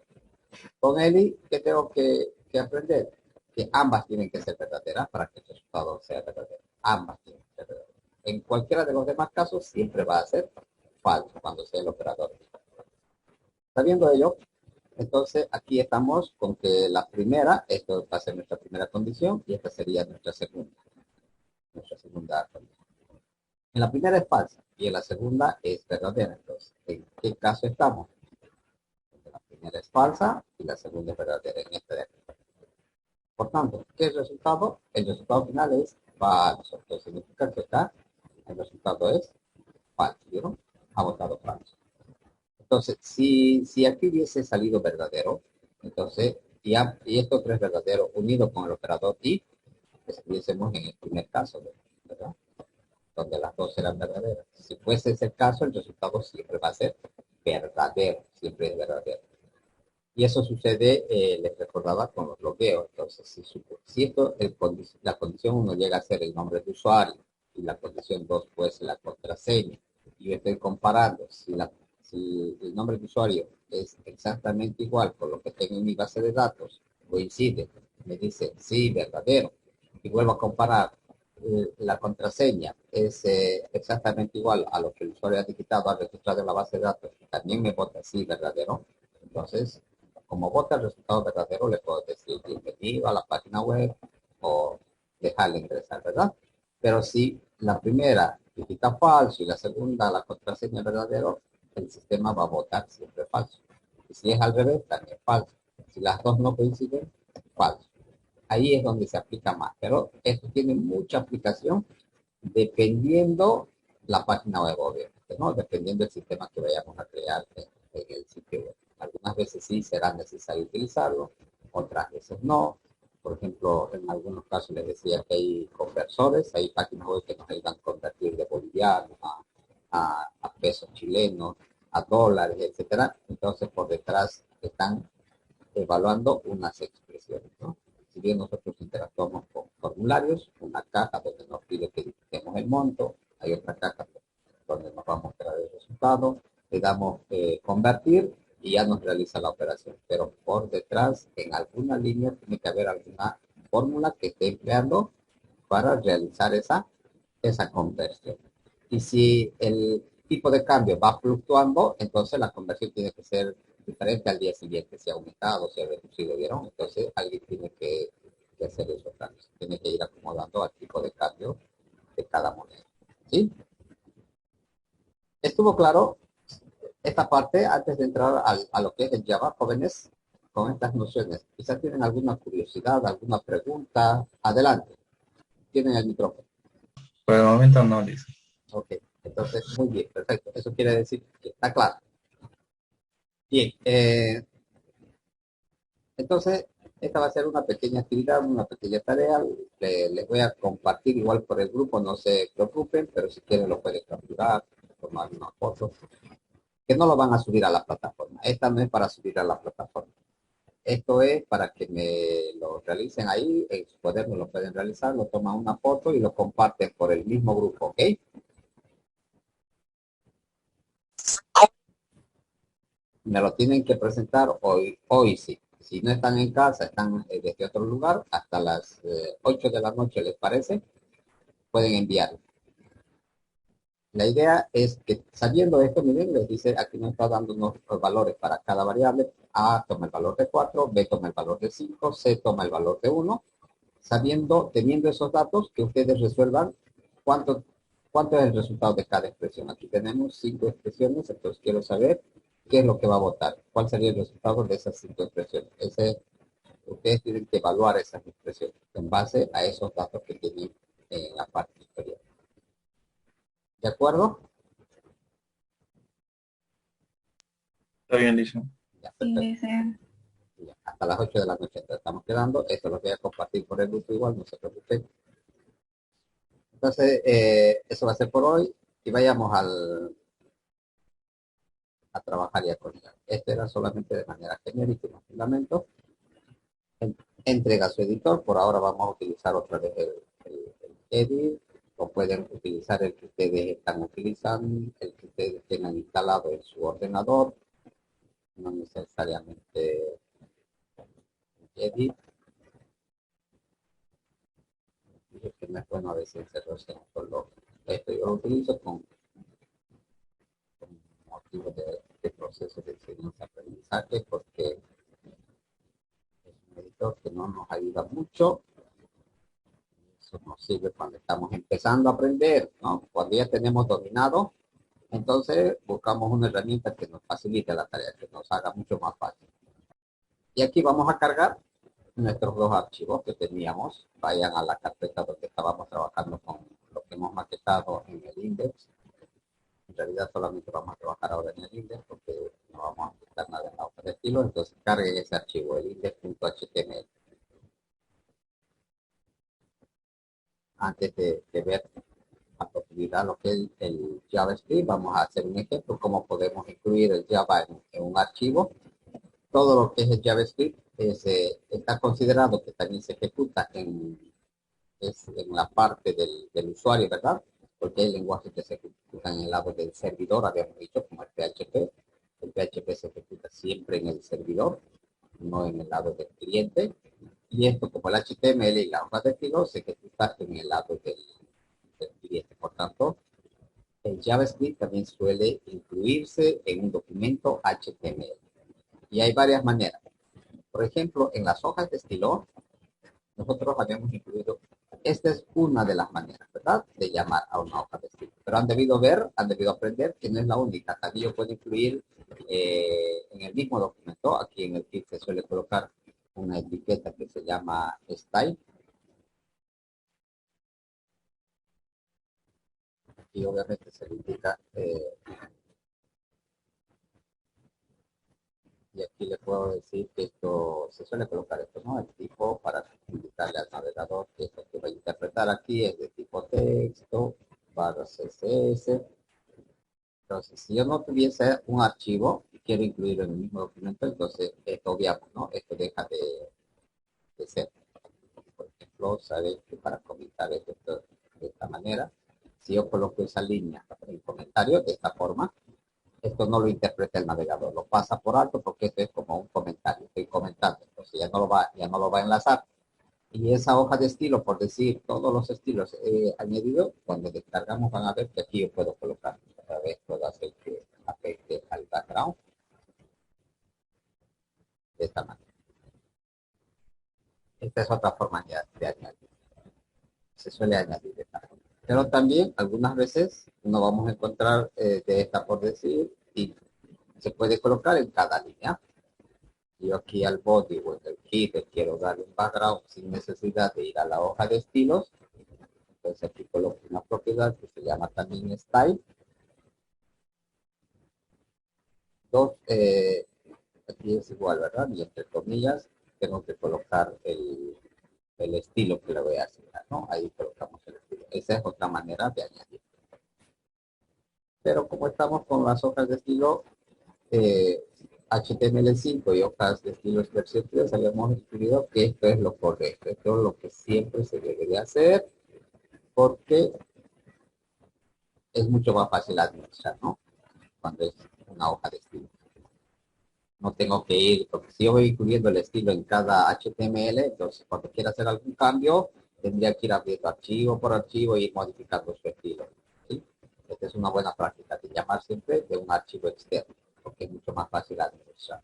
Con Eli, ¿qué tengo que aprender? Que ambas tienen que ser verdaderas para que el resultado sea verdadero. Ambas tienen que ser verdaderas. En cualquiera de los demás casos, siempre va a ser falso cuando sea el operador. Sabiendo ello, entonces aquí estamos con que la primera, esto va a ser nuestra primera condición y esta sería nuestra segunda condición. En la primera es falsa y en la segunda es verdadera. Entonces, ¿en qué caso estamos? La primera es falsa y la segunda es verdadera en este de aquí. Por tanto, ¿qué es el resultado? El resultado final es falso. Esto significa que acá el resultado es falso. ¿Vieron? Ha votado falso. Entonces, si aquí hubiese salido verdadero, entonces, y esto tres verdadero unido con el operador y, estuviésemos en el primer caso, ¿verdad? Donde las dos eran verdaderas. Si fuese ese el caso, el resultado siempre va a ser verdadero, siempre es verdadero. Y eso sucede, les recordaba, con los logueos. Entonces, si esto, la condición 1 llega a ser el nombre de usuario y la condición 2 puede ser la contraseña, y yo estoy comparando si el nombre de usuario es exactamente igual con lo que tengo en mi base de datos, coincide, me dice sí, verdadero, y vuelvo a comparar la contraseña es exactamente igual a lo que el usuario ha digitado al registrar en la base de datos, también me vota sí, verdadero. Entonces, como vota el resultado verdadero, le puedo decir bienvenido a la página web o dejarle ingresar, ¿verdad? Pero si la primera digita falso y la segunda la contraseña es verdadero, el sistema va a votar siempre falso. Y si es al revés, también falso. Si las dos no coinciden, falso. Ahí es donde se aplica más, pero esto tiene mucha aplicación dependiendo la página web, obviamente, ¿no? Dependiendo del sistema que vayamos a crear en el sitio web. Algunas veces sí será necesario utilizarlo, otras veces no. Por ejemplo, en algunos casos les decía que hay conversores, hay páginas web que nos ayudan a convertir de bolivianos a pesos chilenos, a dólares, etcétera. Entonces, por detrás están evaluando unas expresiones, ¿no? Si bien nosotros interactuamos con formularios, una caja donde nos pide que digitemos el monto, hay otra caja donde nos va a mostrar el resultado, le damos convertir y ya nos realiza la operación. Pero por detrás, en alguna línea, tiene que haber alguna fórmula que esté empleando para realizar esa conversión. Y si el tipo de cambio va fluctuando, entonces la conversión tiene que ser diferente al día siguiente, si ha aumentado, si ha reducido, ¿vieron? Entonces alguien tiene que hacer esos cambios, tiene que ir acomodando al tipo de cambio de cada moneda, ¿sí? ¿Estuvo claro esta parte antes de entrar a lo que es el Java, jóvenes? Con estas nociones, quizás tienen alguna curiosidad, alguna pregunta, adelante, tienen el micrófono. Por el momento no, Liz. Ok, entonces, muy bien, perfecto. Eso quiere decir que está claro. Bien, entonces, Esta va a ser una pequeña actividad, una pequeña tarea. Les voy a compartir igual por el grupo, no se preocupen, pero si quieren lo pueden capturar, tomar una foto, que no lo van a subir a la plataforma. Esta no es para subir a la plataforma. Esto es para que me lo realicen ahí, en su cuaderno lo pueden realizar, lo toman una foto y lo comparten por el mismo grupo, ¿ok? Me lo tienen que presentar hoy sí. Si no están en casa, están desde otro lugar, hasta las 8 de la noche, ¿les parece? Pueden enviarlo. La idea es que sabiendo esto, miren, les dice, aquí nos está dando unos valores para cada variable. A toma el valor de 4, B toma el valor de 5, C toma el valor de 1. Teniendo esos datos, que ustedes resuelvan cuánto, cuánto es el resultado de cada expresión. Aquí tenemos 5 expresiones, entonces quiero saber qué es lo que va a votar. ¿Cuál sería el resultado de esas 5 expresiones? Ustedes tienen que evaluar esas expresiones en base a esos datos que tienen en la parte superior. ¿De acuerdo? Está bien, dice. Ya, Sí, perfecto. dice, Ya, hasta las 8 de la noche estamos quedando. Esto lo voy a compartir por el grupo igual, no se preocupen. Entonces, eso va a ser por hoy. Y vayamos a trabajar ya con ella. Este era solamente de manera genérica y no fundamento. Entrega su editor. Por ahora vamos a utilizar otra vez el edit. O pueden utilizar el que ustedes están utilizando, el que ustedes tengan instalado en su ordenador. No necesariamente edit. Dije que no es bueno a veces encerrarse con esto yo lo utilizo con motivo de proceso de enseñanza-aprendizaje porque es un editor que no nos ayuda mucho. Eso nos sirve cuando estamos empezando a aprender, ¿no? Cuando ya tenemos dominado, entonces buscamos una herramienta que nos facilite la tarea, que nos haga mucho más fácil. Y aquí vamos a cargar nuestros dos archivos que teníamos. Vayan a la carpeta donde estábamos trabajando con lo que hemos maquetado en el index. En realidad solamente vamos a trabajar ahora en el index porque no vamos a aplicar nada en la hoja de estilo. Entonces carguen ese archivo, el index.html. Antes de ver a profundidad lo que es el JavaScript, vamos a hacer un ejemplo cómo podemos incluir el Java en un archivo. Todo lo que es el JavaScript está considerado que también se ejecuta en la parte del usuario, ¿verdad? Porque hay lenguajes que se ejecutan en el lado del servidor, habíamos dicho, como el PHP. El PHP se ejecuta siempre en el servidor, no en el lado del cliente. Y esto, como el HTML y la hoja de estilo, se ejecuta en el lado del cliente. Por tanto, el JavaScript también suele incluirse en un documento HTML. Y hay varias maneras. Por ejemplo, en las hojas de estilo, nosotros habíamos incluido, esta es una de las maneras, ¿verdad?, de llamar a una hoja de estilo. Pero han debido ver, han debido aprender que no es la única. También yo puedo incluir en el mismo documento, aquí en el kit se suele colocar una etiqueta que se llama style. Y obviamente se le indica, y aquí le puedo decir que esto, se suele colocar esto, ¿no? El tipo para indicarle al navegador que esto que va a interpretar aquí es de tipo texto, barra CSS. Entonces, si yo no tuviese un archivo y quiero incluirlo en el mismo documento, entonces esto obviamos, ¿no? Esto deja de ser. Por ejemplo, sabes que para comentar esto de esta manera, si yo coloco esa línea en comentario de esta forma, esto no lo interpreta el navegador, lo pasa por alto porque esto es como un comentario, estoy comentando, entonces ya no lo va a enlazar. Y esa hoja de estilo, por decir, todos los estilos añadidos, cuando descargamos van a ver que aquí yo puedo colocar, otra vez puedo hacer que afecte al background de esta manera. Esta es otra forma de añadir, se suele añadir de esta forma. Pero también algunas veces no vamos a encontrar de esta por decir y se puede colocar en cada línea. Yo aquí al body o en el kit quiero darle un background sin necesidad de ir a la hoja de estilos. Entonces aquí coloco una propiedad que se llama también style. Aquí es igual, ¿verdad? Y entre comillas, tengo que colocar el estilo que le voy a asignar, ¿no? Ahí colocamos el estilo. Esa es otra manera de añadir. Pero como estamos con las hojas de estilo HTML5 y hojas de estilo Express 3, habíamos escrito que esto es lo correcto. Esto es lo que siempre se debe de hacer porque es mucho más fácil administrar, ¿no? Cuando es una hoja de estilo. No tengo que ir, porque si yo voy incluyendo el estilo en cada HTML, entonces cuando quiera hacer algún cambio, tendría que ir abriendo archivo por archivo y ir modificando su estilo. ¿Sí? Esta es una buena práctica de llamar siempre de un archivo externo, porque es mucho más fácil administrar.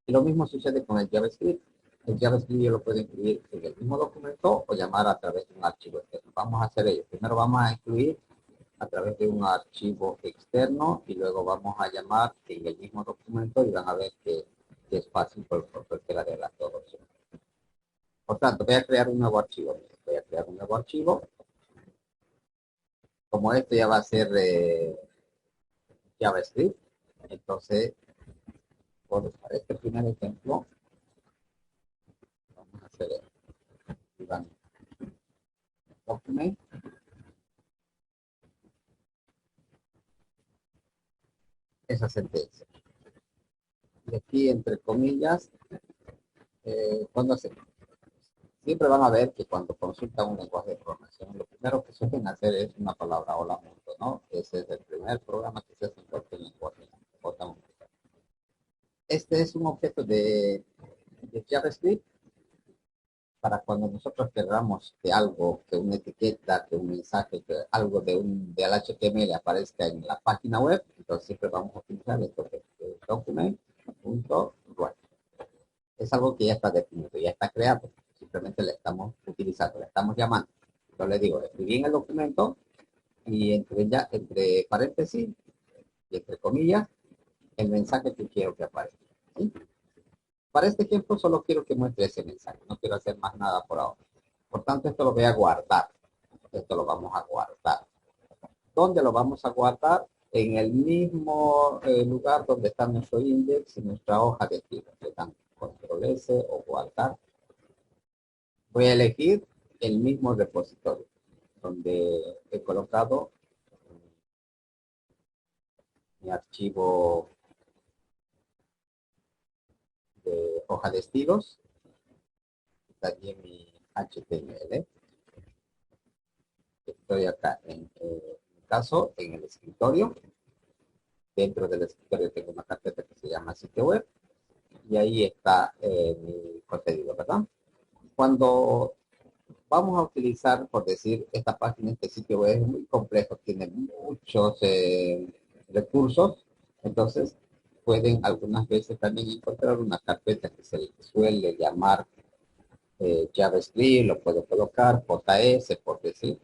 Y lo mismo sucede con el JavaScript. El JavaScript yo lo puedo incluir en el mismo documento o llamar a través de un archivo externo. Vamos a hacer ello. Primero vamos a incluir a través de un archivo externo y luego vamos a llamar en el mismo documento y van a ver que es fácil por cualquiera de las dos opciones. Por tanto, voy a crear un nuevo archivo. Voy a crear un nuevo archivo. Como esto ya va a ser JavaScript, entonces, por este primer ejemplo, vamos a hacer el document. Esa sentencia. Y aquí, entre comillas, cuando hacemos siempre van a ver que cuando consultan un lenguaje de programación, lo primero que suelen hacer es una palabra hola mundo, ¿no? Ese es el primer programa que se hace en cualquier lenguaje. Este es un objeto de JavaScript para cuando nosotros queramos que algo, que una etiqueta, que un mensaje, que algo del HTML aparezca en la página web, entonces siempre vamos a utilizar este objeto de document.write. Es algo que ya está definido, ya está creado. Simplemente le estamos utilizando, le estamos llamando. Yo le digo, escribí en el documento y entre paréntesis y entre comillas, el mensaje que quiero que aparezca. ¿Sí? Para este ejemplo solo quiero que muestre ese mensaje, no quiero hacer más nada por ahora. Por tanto, esto lo voy a guardar. Esto lo vamos a guardar. ¿Dónde lo vamos a guardar? En el mismo lugar donde está nuestro index y nuestra hoja de estilo. Le dan control S o guardar. Voy a elegir el mismo repositorio donde he colocado mi archivo de hoja de estilos, también mi HTML. Estoy acá en mi caso en el escritorio. Dentro del escritorio tengo una carpeta que se llama sitio web y ahí está mi contenido, ¿verdad? Cuando vamos a utilizar, por decir, esta página, este sitio web es muy complejo, tiene muchos recursos, entonces pueden algunas veces también encontrar una carpeta que se suele llamar JavaScript, lo puedo colocar JS, por decir,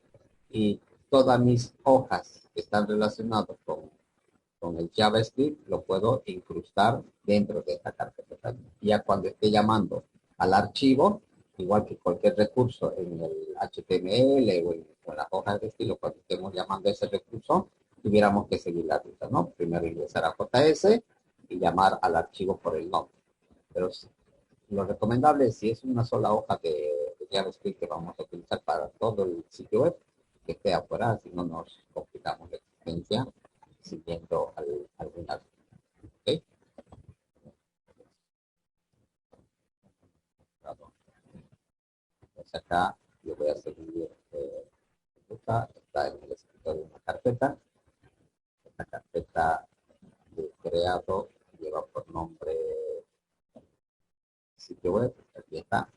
y todas mis hojas que están relacionadas con el JavaScript lo puedo incrustar dentro de esta carpeta. Ya cuando esté llamando al archivo, igual que cualquier recurso en el HTML o en las hojas de estilo, cuando estemos llamando a ese recurso, tuviéramos que seguir la ruta, ¿no? Primero ingresar a JS y llamar al archivo por el nombre. Pero lo recomendable es, si es una sola hoja de JavaScript que vamos a utilizar para todo el sitio web, que esté afuera, si no nos complicamos la existencia siguiendo alguna. ¿Ok? Pues acá yo voy a seguir está en el escritorio de una carpeta. Esta carpeta de creado lleva por nombre sitio web. Aquí está.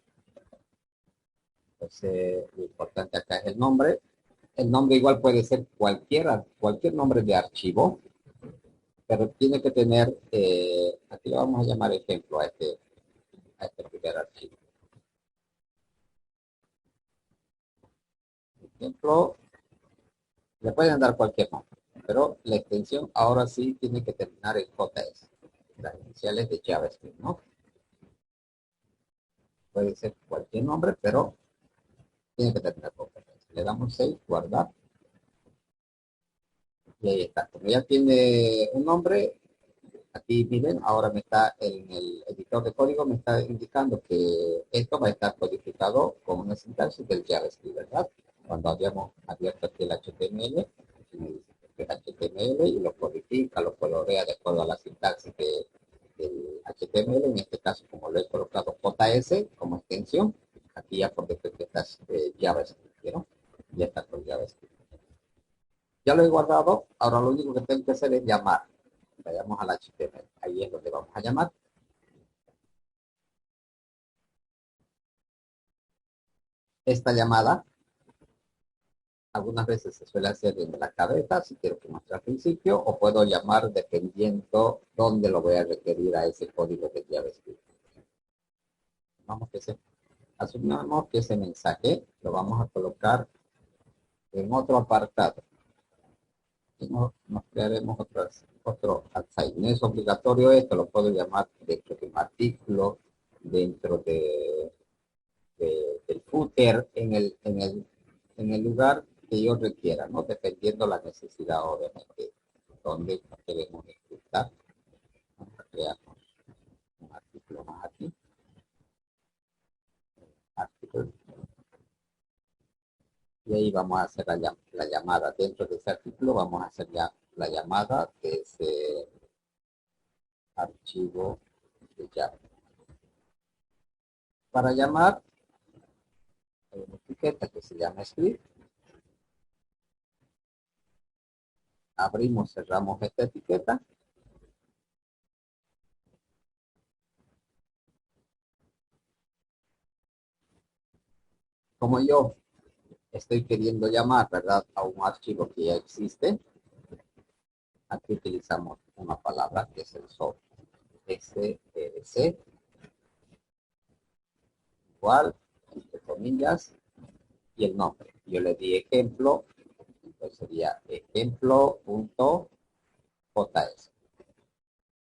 Entonces, lo importante acá es el nombre. El nombre igual puede ser cualquier nombre de archivo, pero tiene que tener, aquí le vamos a llamar ejemplo a este primer archivo. Ejemplo, le pueden dar cualquier nombre, pero la extensión ahora sí tiene que terminar en JS, las iniciales de JavaScript, ¿no? Puede ser cualquier nombre, pero tiene que terminar con JS. Le damos save, guardar, y ahí está. Como ya tiene un nombre, Aquí miren, ahora me está en el editor de código, me está indicando que esto va a estar codificado con una sintaxis del JavaScript, ¿verdad? Cuando habíamos abierto aquí el HTML, me dice que es HTML y lo codifica, lo colorea de acuerdo a la sintaxis del HTML. En este caso, como lo he colocado JS como extensión, aquí ya por defecto está JavaScript, ¿no? Ya está con JavaScript. Ya lo he guardado, ahora lo único que tengo que hacer es llamar. Vayamos al HTML, ahí es donde vamos a llamar. Esta llamada, algunas veces se suele hacer en la cabeza, si quiero que muestre al principio, o puedo llamar dependiendo dónde lo voy a requerir a ese código de JavaScript. Asumamos que ese mensaje lo vamos a colocar en otro apartado. Y nos crearemos otro outside. No es obligatorio esto, lo puedo llamar dentro de un artículo, dentro del footer, en el lugar que yo requiera, ¿no? Dependiendo la necesidad, obviamente, donde queremos ejecutar. Vamos a crear un artículo más aquí. Artículo. Y ahí vamos a hacer la llamada. Dentro de ese artículo vamos a hacer ya la llamada de ese archivo de Java. Para llamar, hay una etiqueta que se llama script. Abrimos, cerramos esta etiqueta. Como yo estoy queriendo llamar, ¿verdad?, a un archivo que ya existe, aquí utilizamos una palabra que es el source. SRC, igual, entre comillas, y el nombre. Yo le di ejemplo, entonces sería ejemplo.js.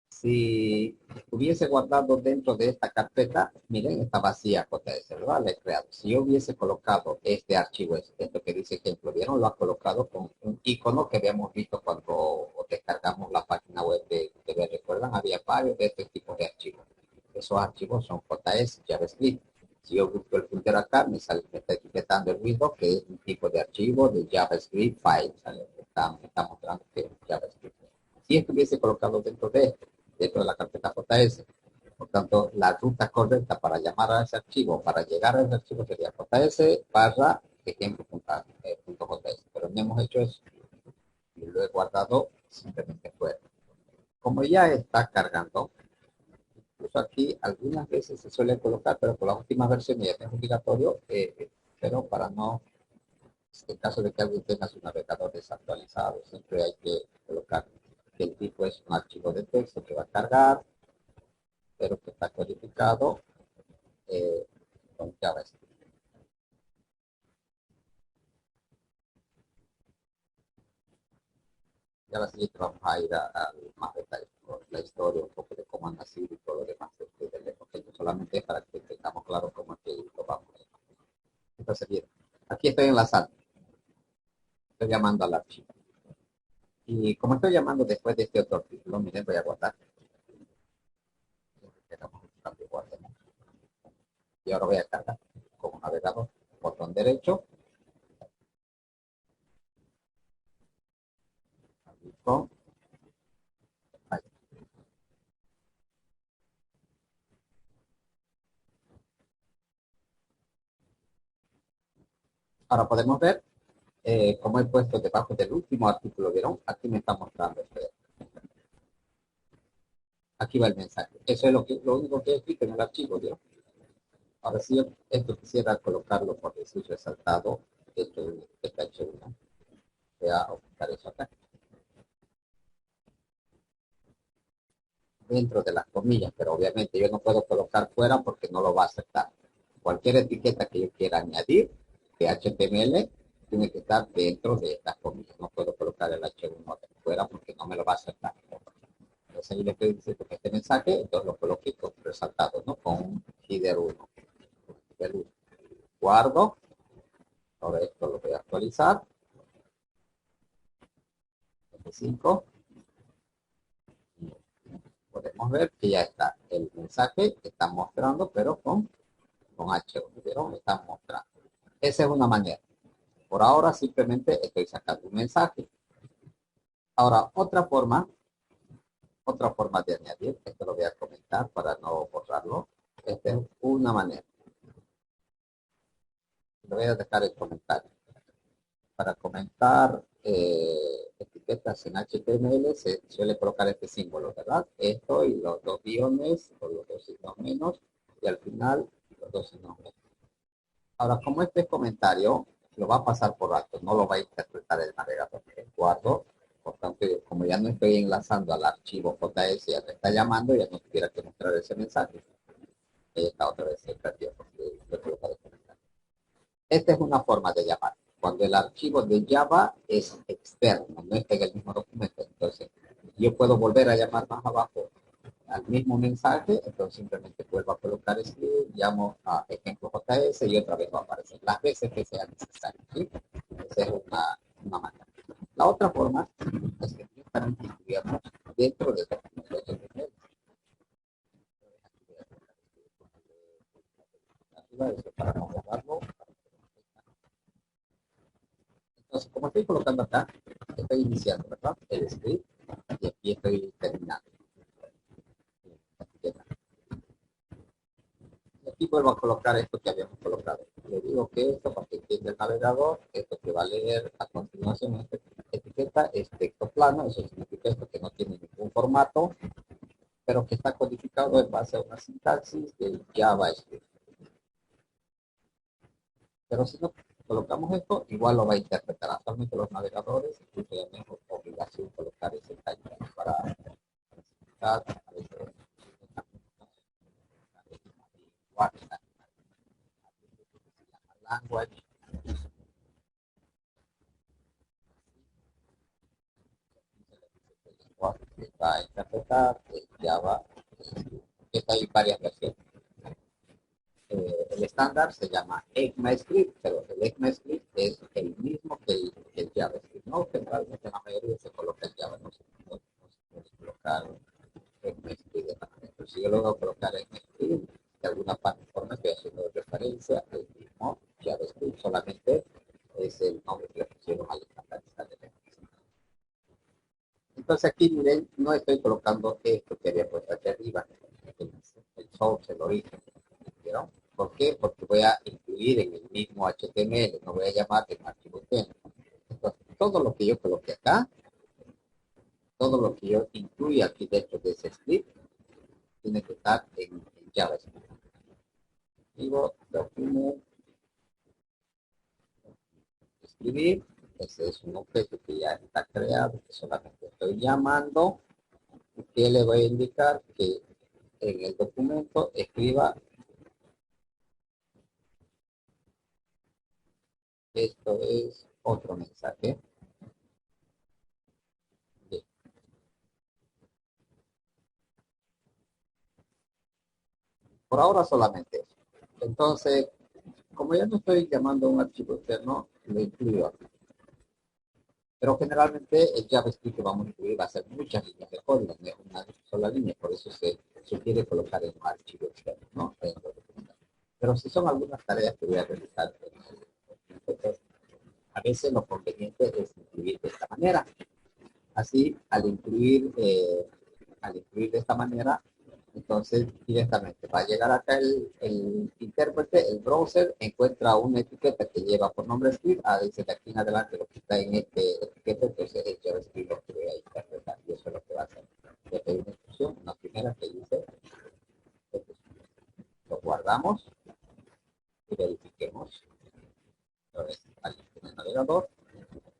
Si hubiese guardado dentro de esta carpeta, miren, está vacía JS, ¿verdad? La he creado. Si yo hubiese colocado este archivo, esto que dice ejemplo, ¿vieron? Lo ha colocado con un icono que habíamos visto cuando descargamos la página web de TV. ¿Recuerdan? Había varios de estos tipos de archivos. Esos archivos son JS, JavaScript. Si yo busco el footer acá, me está etiquetando el Windows, que es un tipo de archivo de JavaScript file. Me está mostrando que es JavaScript. Si estuviese colocado dentro de la carpeta JS. Por tanto, la ruta correcta para llamar a ese archivo, para llegar a ese archivo sería JS barra ejemplo.js. Pero no hemos hecho eso. Y lo he guardado simplemente fuera. Como ya está cargando, incluso aquí algunas veces se suele colocar, pero con las últimas versiones ya no es obligatorio, pero para no, en caso de que alguien tenga su navegador desactualizado, siempre hay que colocar que el tipo es un archivo de texto que va a cargar, pero que está codificado con JavaScript. Y a la siguiente vamos a ir a más detalles, por la historia, un poco de cómo han nacido y todo lo demás del lenguaje, solamente para que tengamos claro cómo es que lo vamos a hacer. Entonces, bien, aquí estoy enlazando, estoy llamando al archivo. Y como estoy llamando después de este otro artículo, miren, voy a guardar. Y ahora voy a cargar como navegador, botón derecho, listo. Ahí. Ahora podemos ver como he puesto debajo del último artículo, ¿vieron? Aquí me está mostrando este. Aquí va el mensaje. Eso es lo único que he escrito en el archivo, ¿vieron? Ahora sí, esto quisiera colocarlo por decir resaltado dentro de esta H1. Voy a ocultar eso acá. Dentro de las comillas, pero obviamente yo no puedo colocar fuera porque no lo va a aceptar. Cualquier etiqueta que yo quiera añadir de HTML tiene que estar dentro de estas comillas. No puedo colocar el H1 fuera porque no me lo va a aceptar. Entonces ahí le estoy diciendo que este mensaje, entonces lo coloqué con resaltado, ¿no? Con un header 1. Guardo. Ahora esto lo voy a actualizar. 25. podemos ver que ya está el mensaje que está mostrando, pero con H, ¿vieron? Está mostrando. Esa es una manera. Por ahora simplemente estoy sacando un mensaje. Ahora, otra forma de añadir, esto lo voy a comentar para no borrarlo. Esta es una manera. Lo voy a dejar el comentario. Para comentar etiquetas en HTML se suele colocar este símbolo, ¿verdad? Esto y los dos guiones, o los dos signos menos, y al final los dos signos menos. Ahora, como este comentario lo va a pasar por alto, no lo va a interpretar el navegador que guardo, por tanto, como ya no estoy enlazando al archivo JS, ya me está llamando, ya no tuviera que mostrar ese mensaje. Ahí está otra vez se perdió porque lo coloca de comentario. Esta es una forma de llamar. Cuando el archivo de Java es externo, no está en el mismo documento, entonces yo puedo volver a llamar más abajo al mismo mensaje, entonces simplemente vuelvo a colocar script, llamo a ejemplo JS y otra vez va a aparecer las veces que sea necesario. ¿Sí? Esa es una manera. La otra forma es que directamente incluyamos dentro del documento HTML. Eso para no borrarlo. Entonces, como estoy colocando acá, estoy iniciando, ¿verdad? El script y aquí estoy terminando. Y aquí vuelvo a colocar esto que habíamos colocado. Le digo que esto, para que entienda el navegador, esto que va a leer a continuación, esta etiqueta es texto plano, eso significa esto que no tiene ningún formato, pero que está codificado en base a una sintaxis de JavaScript. Pero si no colocamos esto, igual lo va a interpretar. Actualmente los navegadores, incluso ya no es obligación colocar ese timeline para language. Que va a interpretar Java. Esta hay varias versiones. El estándar se llama ECMAScript, pero el ECMAScript es el mismo que el JavaScript. No, generalmente la mayoría se coloca el Java, no se puede colocar ECMAScript de esta manera. Pero si yo logro colocar ECMAScript, de alguna forma estoy haciendo referencia al mismo JavaScript, solamente es el nombre que le pusieron al estandarizar el ECMAScript. Entonces aquí, miren, no estoy colocando esto que había puesto aquí arriba, el source, el origen. ¿Vieron? ¿Por qué? Porque voy a incluir en el mismo HTML, no voy a llamar en archivo tema. Entonces, todo lo que yo coloque acá, todo lo que yo incluya aquí dentro de ese script, tiene que estar en JavaScript. Digo, document, escribir, ese es un objeto que ya está creado, que solamente estoy llamando, que le voy a indicar que en el documento escriba esto es otro mensaje. Bien. Por ahora solamente eso. Entonces, como ya no estoy llamando a un archivo externo, lo incluyo aquí. Pero generalmente el JavaScript que vamos a incluir va a ser muchas líneas de código, no es una sola línea, por eso se sugiere colocar en un archivo externo, ¿no? Pero si son algunas tareas que voy a realizar, entonces, a veces lo conveniente es incluir de esta manera. Así, al incluir de esta manera, entonces directamente va a llegar acá el intérprete, el browser, encuentra una etiqueta que lleva por nombre script, dice de aquí en adelante lo que está en este etiqueta, entonces el JavaScript lo que voy a interpretar y eso es lo que va a hacer. Voy a pedir una instrucción, una primera que dice, lo guardamos y verifiquemos. Entonces, al el navegador,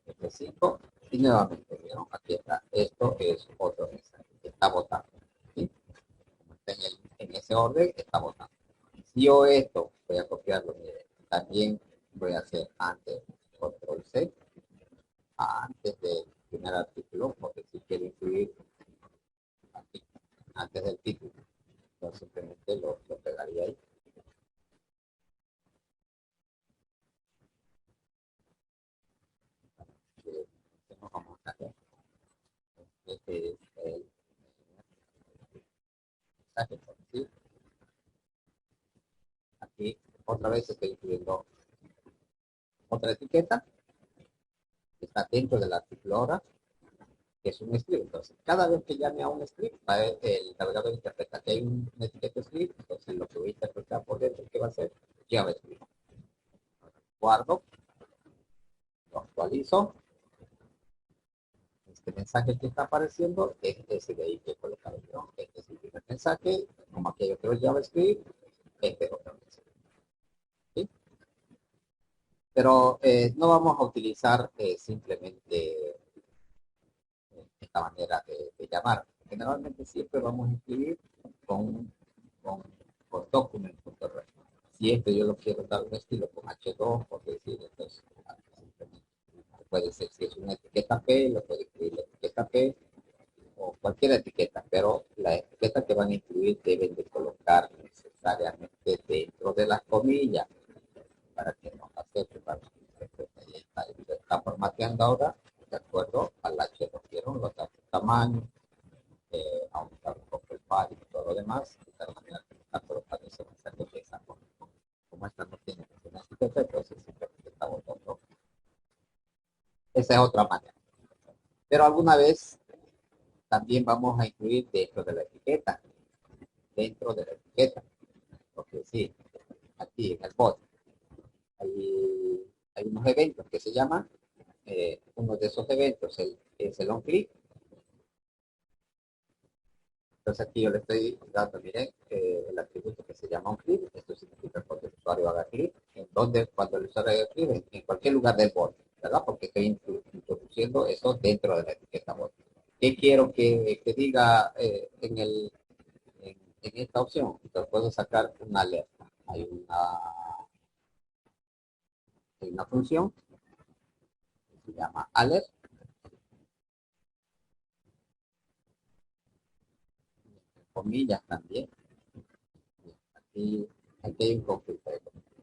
F5, y nuevamente, ¿vieron? Aquí está, esto es otro mensaje, está botando. ¿Sí? En ese orden está botando. Si yo esto voy a copiarlo, también voy a hacer antes control C, antes del primer artículo, porque si quiero incluir aquí, antes del título, entonces simplemente lo pegaría ahí. Nos vamos a cambiar. Este es el otra vez estoy incluyendo otra etiqueta que está dentro del artículo ahora, que es un script. Entonces, cada vez que llame a un script, el navegador interpreta que hay una etiqueta script, entonces lo que voy a interpretar por dentro, ¿qué va a ser? JavaScript. Guardo, lo actualizo. Este mensaje que está apareciendo es ese de ahí que he colocado yo. Este es el primer mensaje, como aquí hay otro JavaScript, este es otro mensaje. ¿Sí? Pero no vamos a utilizar simplemente esta manera de llamar. Generalmente siempre vamos a escribir con, con, con document.red. Si esto yo lo quiero dar un estilo con H2, por decir, entonces puede ser, si es una etiqueta P, lo puede escribir la etiqueta P o cualquier etiqueta, pero la etiqueta que van a incluir deben de colocar necesariamente dentro de las comillas para que nos acepte. Está formateando ahora de acuerdo al H2. ¿Vieron? Los datos, tamaño, aumentar un poco el file y todo lo demás, de tal manera que está colocando ese mensaje de esa forma. Como esta no tiene una etiqueta, entonces simplemente está botando. Esa es otra manera. Pero alguna vez también vamos a incluir dentro de la etiqueta. Porque sí, aquí en el bot hay unos eventos que se llaman, uno de esos eventos es el onClick. Entonces aquí yo le estoy dando, miren, el atributo que se llama onClick. Esto significa cuando el usuario haga clic, cuando el usuario haga clic, en cualquier lugar del bot, ¿verdad? Porque estoy introduciendo eso dentro de la etiqueta bot. ¿Qué quiero que diga en esta opción? Entonces puedo sacar una alerta. Hay una función que se llama alert. Comillas también. Aquí hay un conflicto de comillas.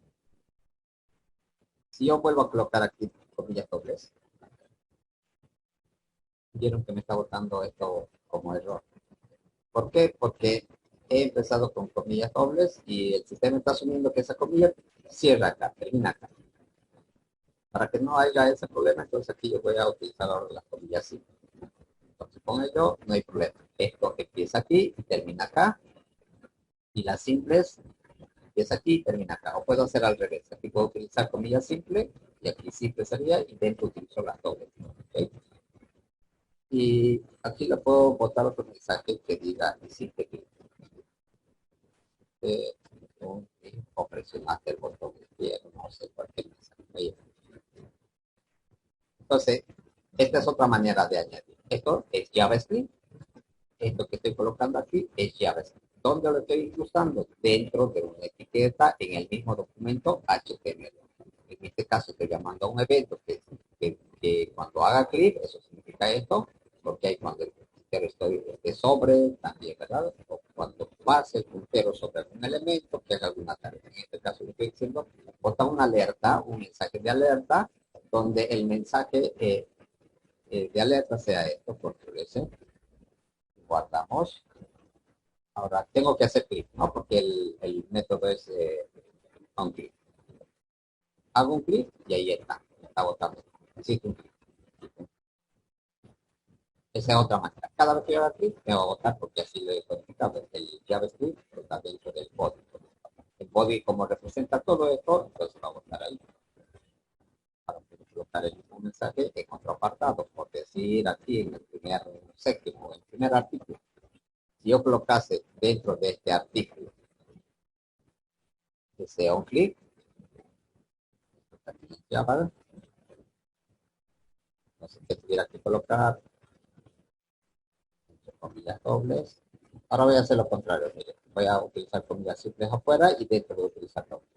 Si yo vuelvo a colocar aquí comillas dobles, vieron que me está botando esto como error. ¿Por qué? Porque he empezado con comillas dobles y el sistema está asumiendo que esa comilla cierra acá, termina acá. Para que no haya ese problema, entonces aquí yo voy a utilizar ahora las comillas simples. Entonces con ello no hay problema. Esto empieza aquí y termina acá. Y las simples empieza aquí y termina acá. O puedo hacer al revés. Aquí puedo utilizar comillas simples y aquí simple sería y dentro utilizo las dobles. ¿Okay? Y aquí le puedo botar otro mensaje que diga simple clic. O presionaste el botón izquierdo, no sé, cualquier mensaje. Entonces, esta es otra manera de añadir. Esto es JavaScript. Esto que estoy colocando aquí es JavaScript. ¿Dónde lo estoy incrustando? Dentro de una etiqueta en el mismo documento HTML. En este caso estoy llamando a un evento que cuando haga clic, eso significa esto, porque hay cuando el puntero esté sobre, también, ¿verdad? O cuando pase el puntero sobre algún elemento, que haga alguna tarea. En este caso lo estoy diciendo, bota una alerta, un mensaje de alerta, donde el mensaje de alerta sea esto, control S, guardamos. Ahora tengo que hacer clic, ¿no? Porque el método es on clic. Hago un clic y ahí está botando. Necesito un clic. Esa es otra manera. Cada vez que yo haga clic, me va a botar porque así lo he codificado. El JavaScript está dentro del body. El body, como representa todo esto, entonces va a botar ahí. Para colocar el mismo mensaje en otro apartado, por decir aquí en el primer séptimo, el primer artículo. Si yo colocase dentro de este artículo que sea un clic, entonces que tuviera que colocar entre comillas dobles. Ahora voy a hacer lo contrario, mire. Voy a utilizar comillas simples afuera y dentro voy a utilizar dobles.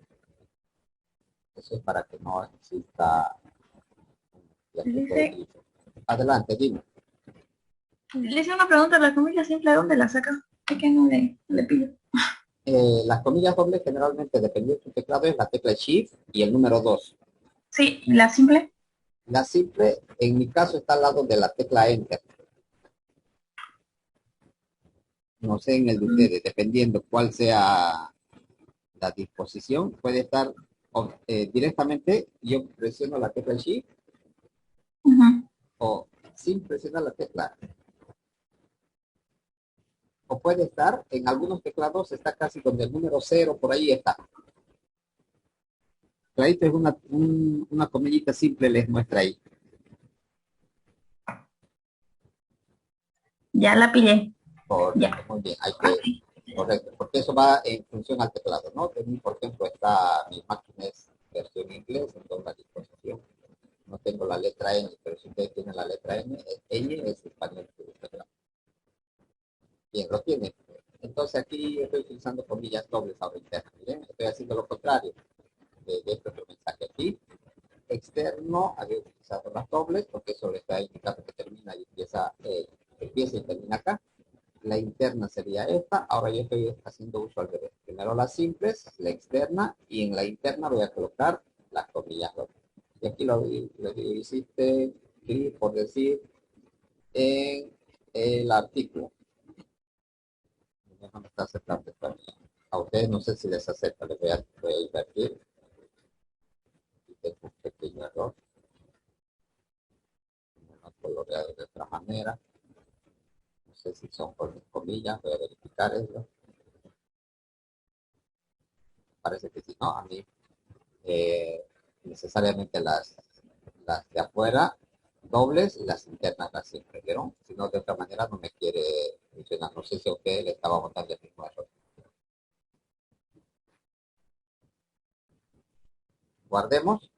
Eso es para que no exista. Adelante, dime. Le hice una pregunta, ¿la comilla simple dónde la saca? Es que no le pido. Las comillas dobles generalmente, dependiendo de tu teclado, es la tecla Shift y el número 2. Sí, la simple. La simple, en mi caso, está al lado de la tecla Enter. No sé en el de ustedes, dependiendo cuál sea La disposición puede estar directamente, yo presiono la tecla Shift Ujú. o sin presionar la tecla. O puede estar, en algunos teclados está casi donde el número 0, por ahí está. Clarito es una comillita simple, les muestra ahí. Ya la pillé. Correcto, Ya. muy bien, hay Ok. que, correcto, porque eso va en función al teclado, ¿no? De mí, por ejemplo, mi máquina es versión inglés, entonces la disposición, no tengo la letra N, pero si ustedes tienen la letra N es español. Bien, lo tiene. Entonces aquí estoy utilizando comillas dobles ahora internas. Miren, estoy haciendo lo contrario de este otro mensaje aquí. Externo, había utilizado las dobles porque eso le está indicando que termina y empieza y termina acá. La interna sería esta. Ahora yo estoy haciendo uso al revés. Primero las simples, la externa, y en la interna voy a colocar las comillas dobles. Y aquí lo hiciste, clic, por decir, en el artículo. No me está aceptando esta mía. A ustedes no sé si les acepta, voy a invertir. Y tengo un pequeño error. No coloreado de otra manera. No sé si son por mis comillas, voy a verificar eso. Parece que sí, no, a mí necesariamente las de afuera dobles y las internas las siempre, ¿vieron? Si no, de otra manera no me quiere funcionar. No sé si a usted le estaba botando el mismo error. Guardemos.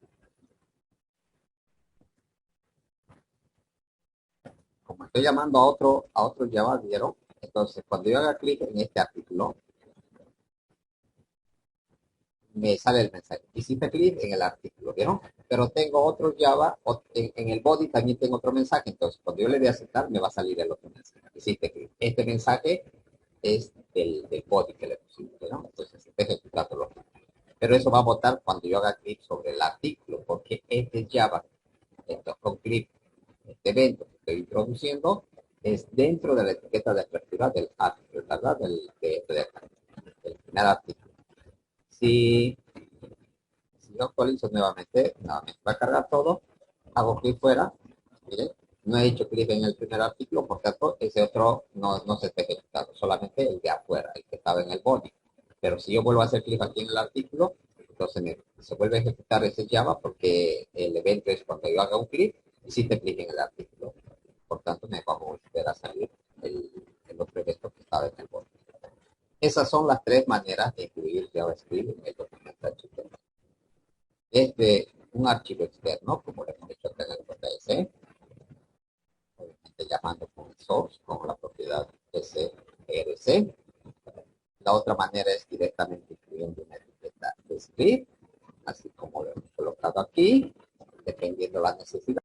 Como estoy llamando a otro Java, ¿vieron? Entonces, cuando yo haga clic en este artículo, me sale el mensaje. Hiciste clic en el artículo, ¿vieron? Pero tengo otro Java, en el body también tengo otro mensaje, entonces cuando yo le dé a aceptar, me va a salir el otro mensaje. Hiciste clic. Este mensaje es del body que le pusimos, ¿vieron? Entonces, está ejecutándolo. Pero eso va a votar cuando yo haga clic sobre el artículo, porque este Java, entonces con clic, este evento que estoy introduciendo, es dentro de la etiqueta de apertura del artículo, ¿verdad? Del primer artículo. Si yo actualizo nuevamente va a cargar todo, hago clic fuera, miren, no he hecho clic en el primer artículo, por tanto, ese otro no se está ejecutando, solamente el de afuera, el que estaba en el body. Pero si yo vuelvo a hacer clic aquí en el artículo, entonces se vuelve a ejecutar ese Java porque el evento es cuando yo haga un clic, hiciste clic en el artículo. Por tanto, me va a volver a salir el otro evento que estaba en el body. Esas son las tres maneras de incluir JavaScript en el documento HTML. Es de un archivo externo, como le hemos hecho acá en el JS, obviamente llamando con el source, con la propiedad src. La otra manera es directamente incluyendo una etiqueta de script, así como lo hemos colocado aquí, dependiendo la necesidad.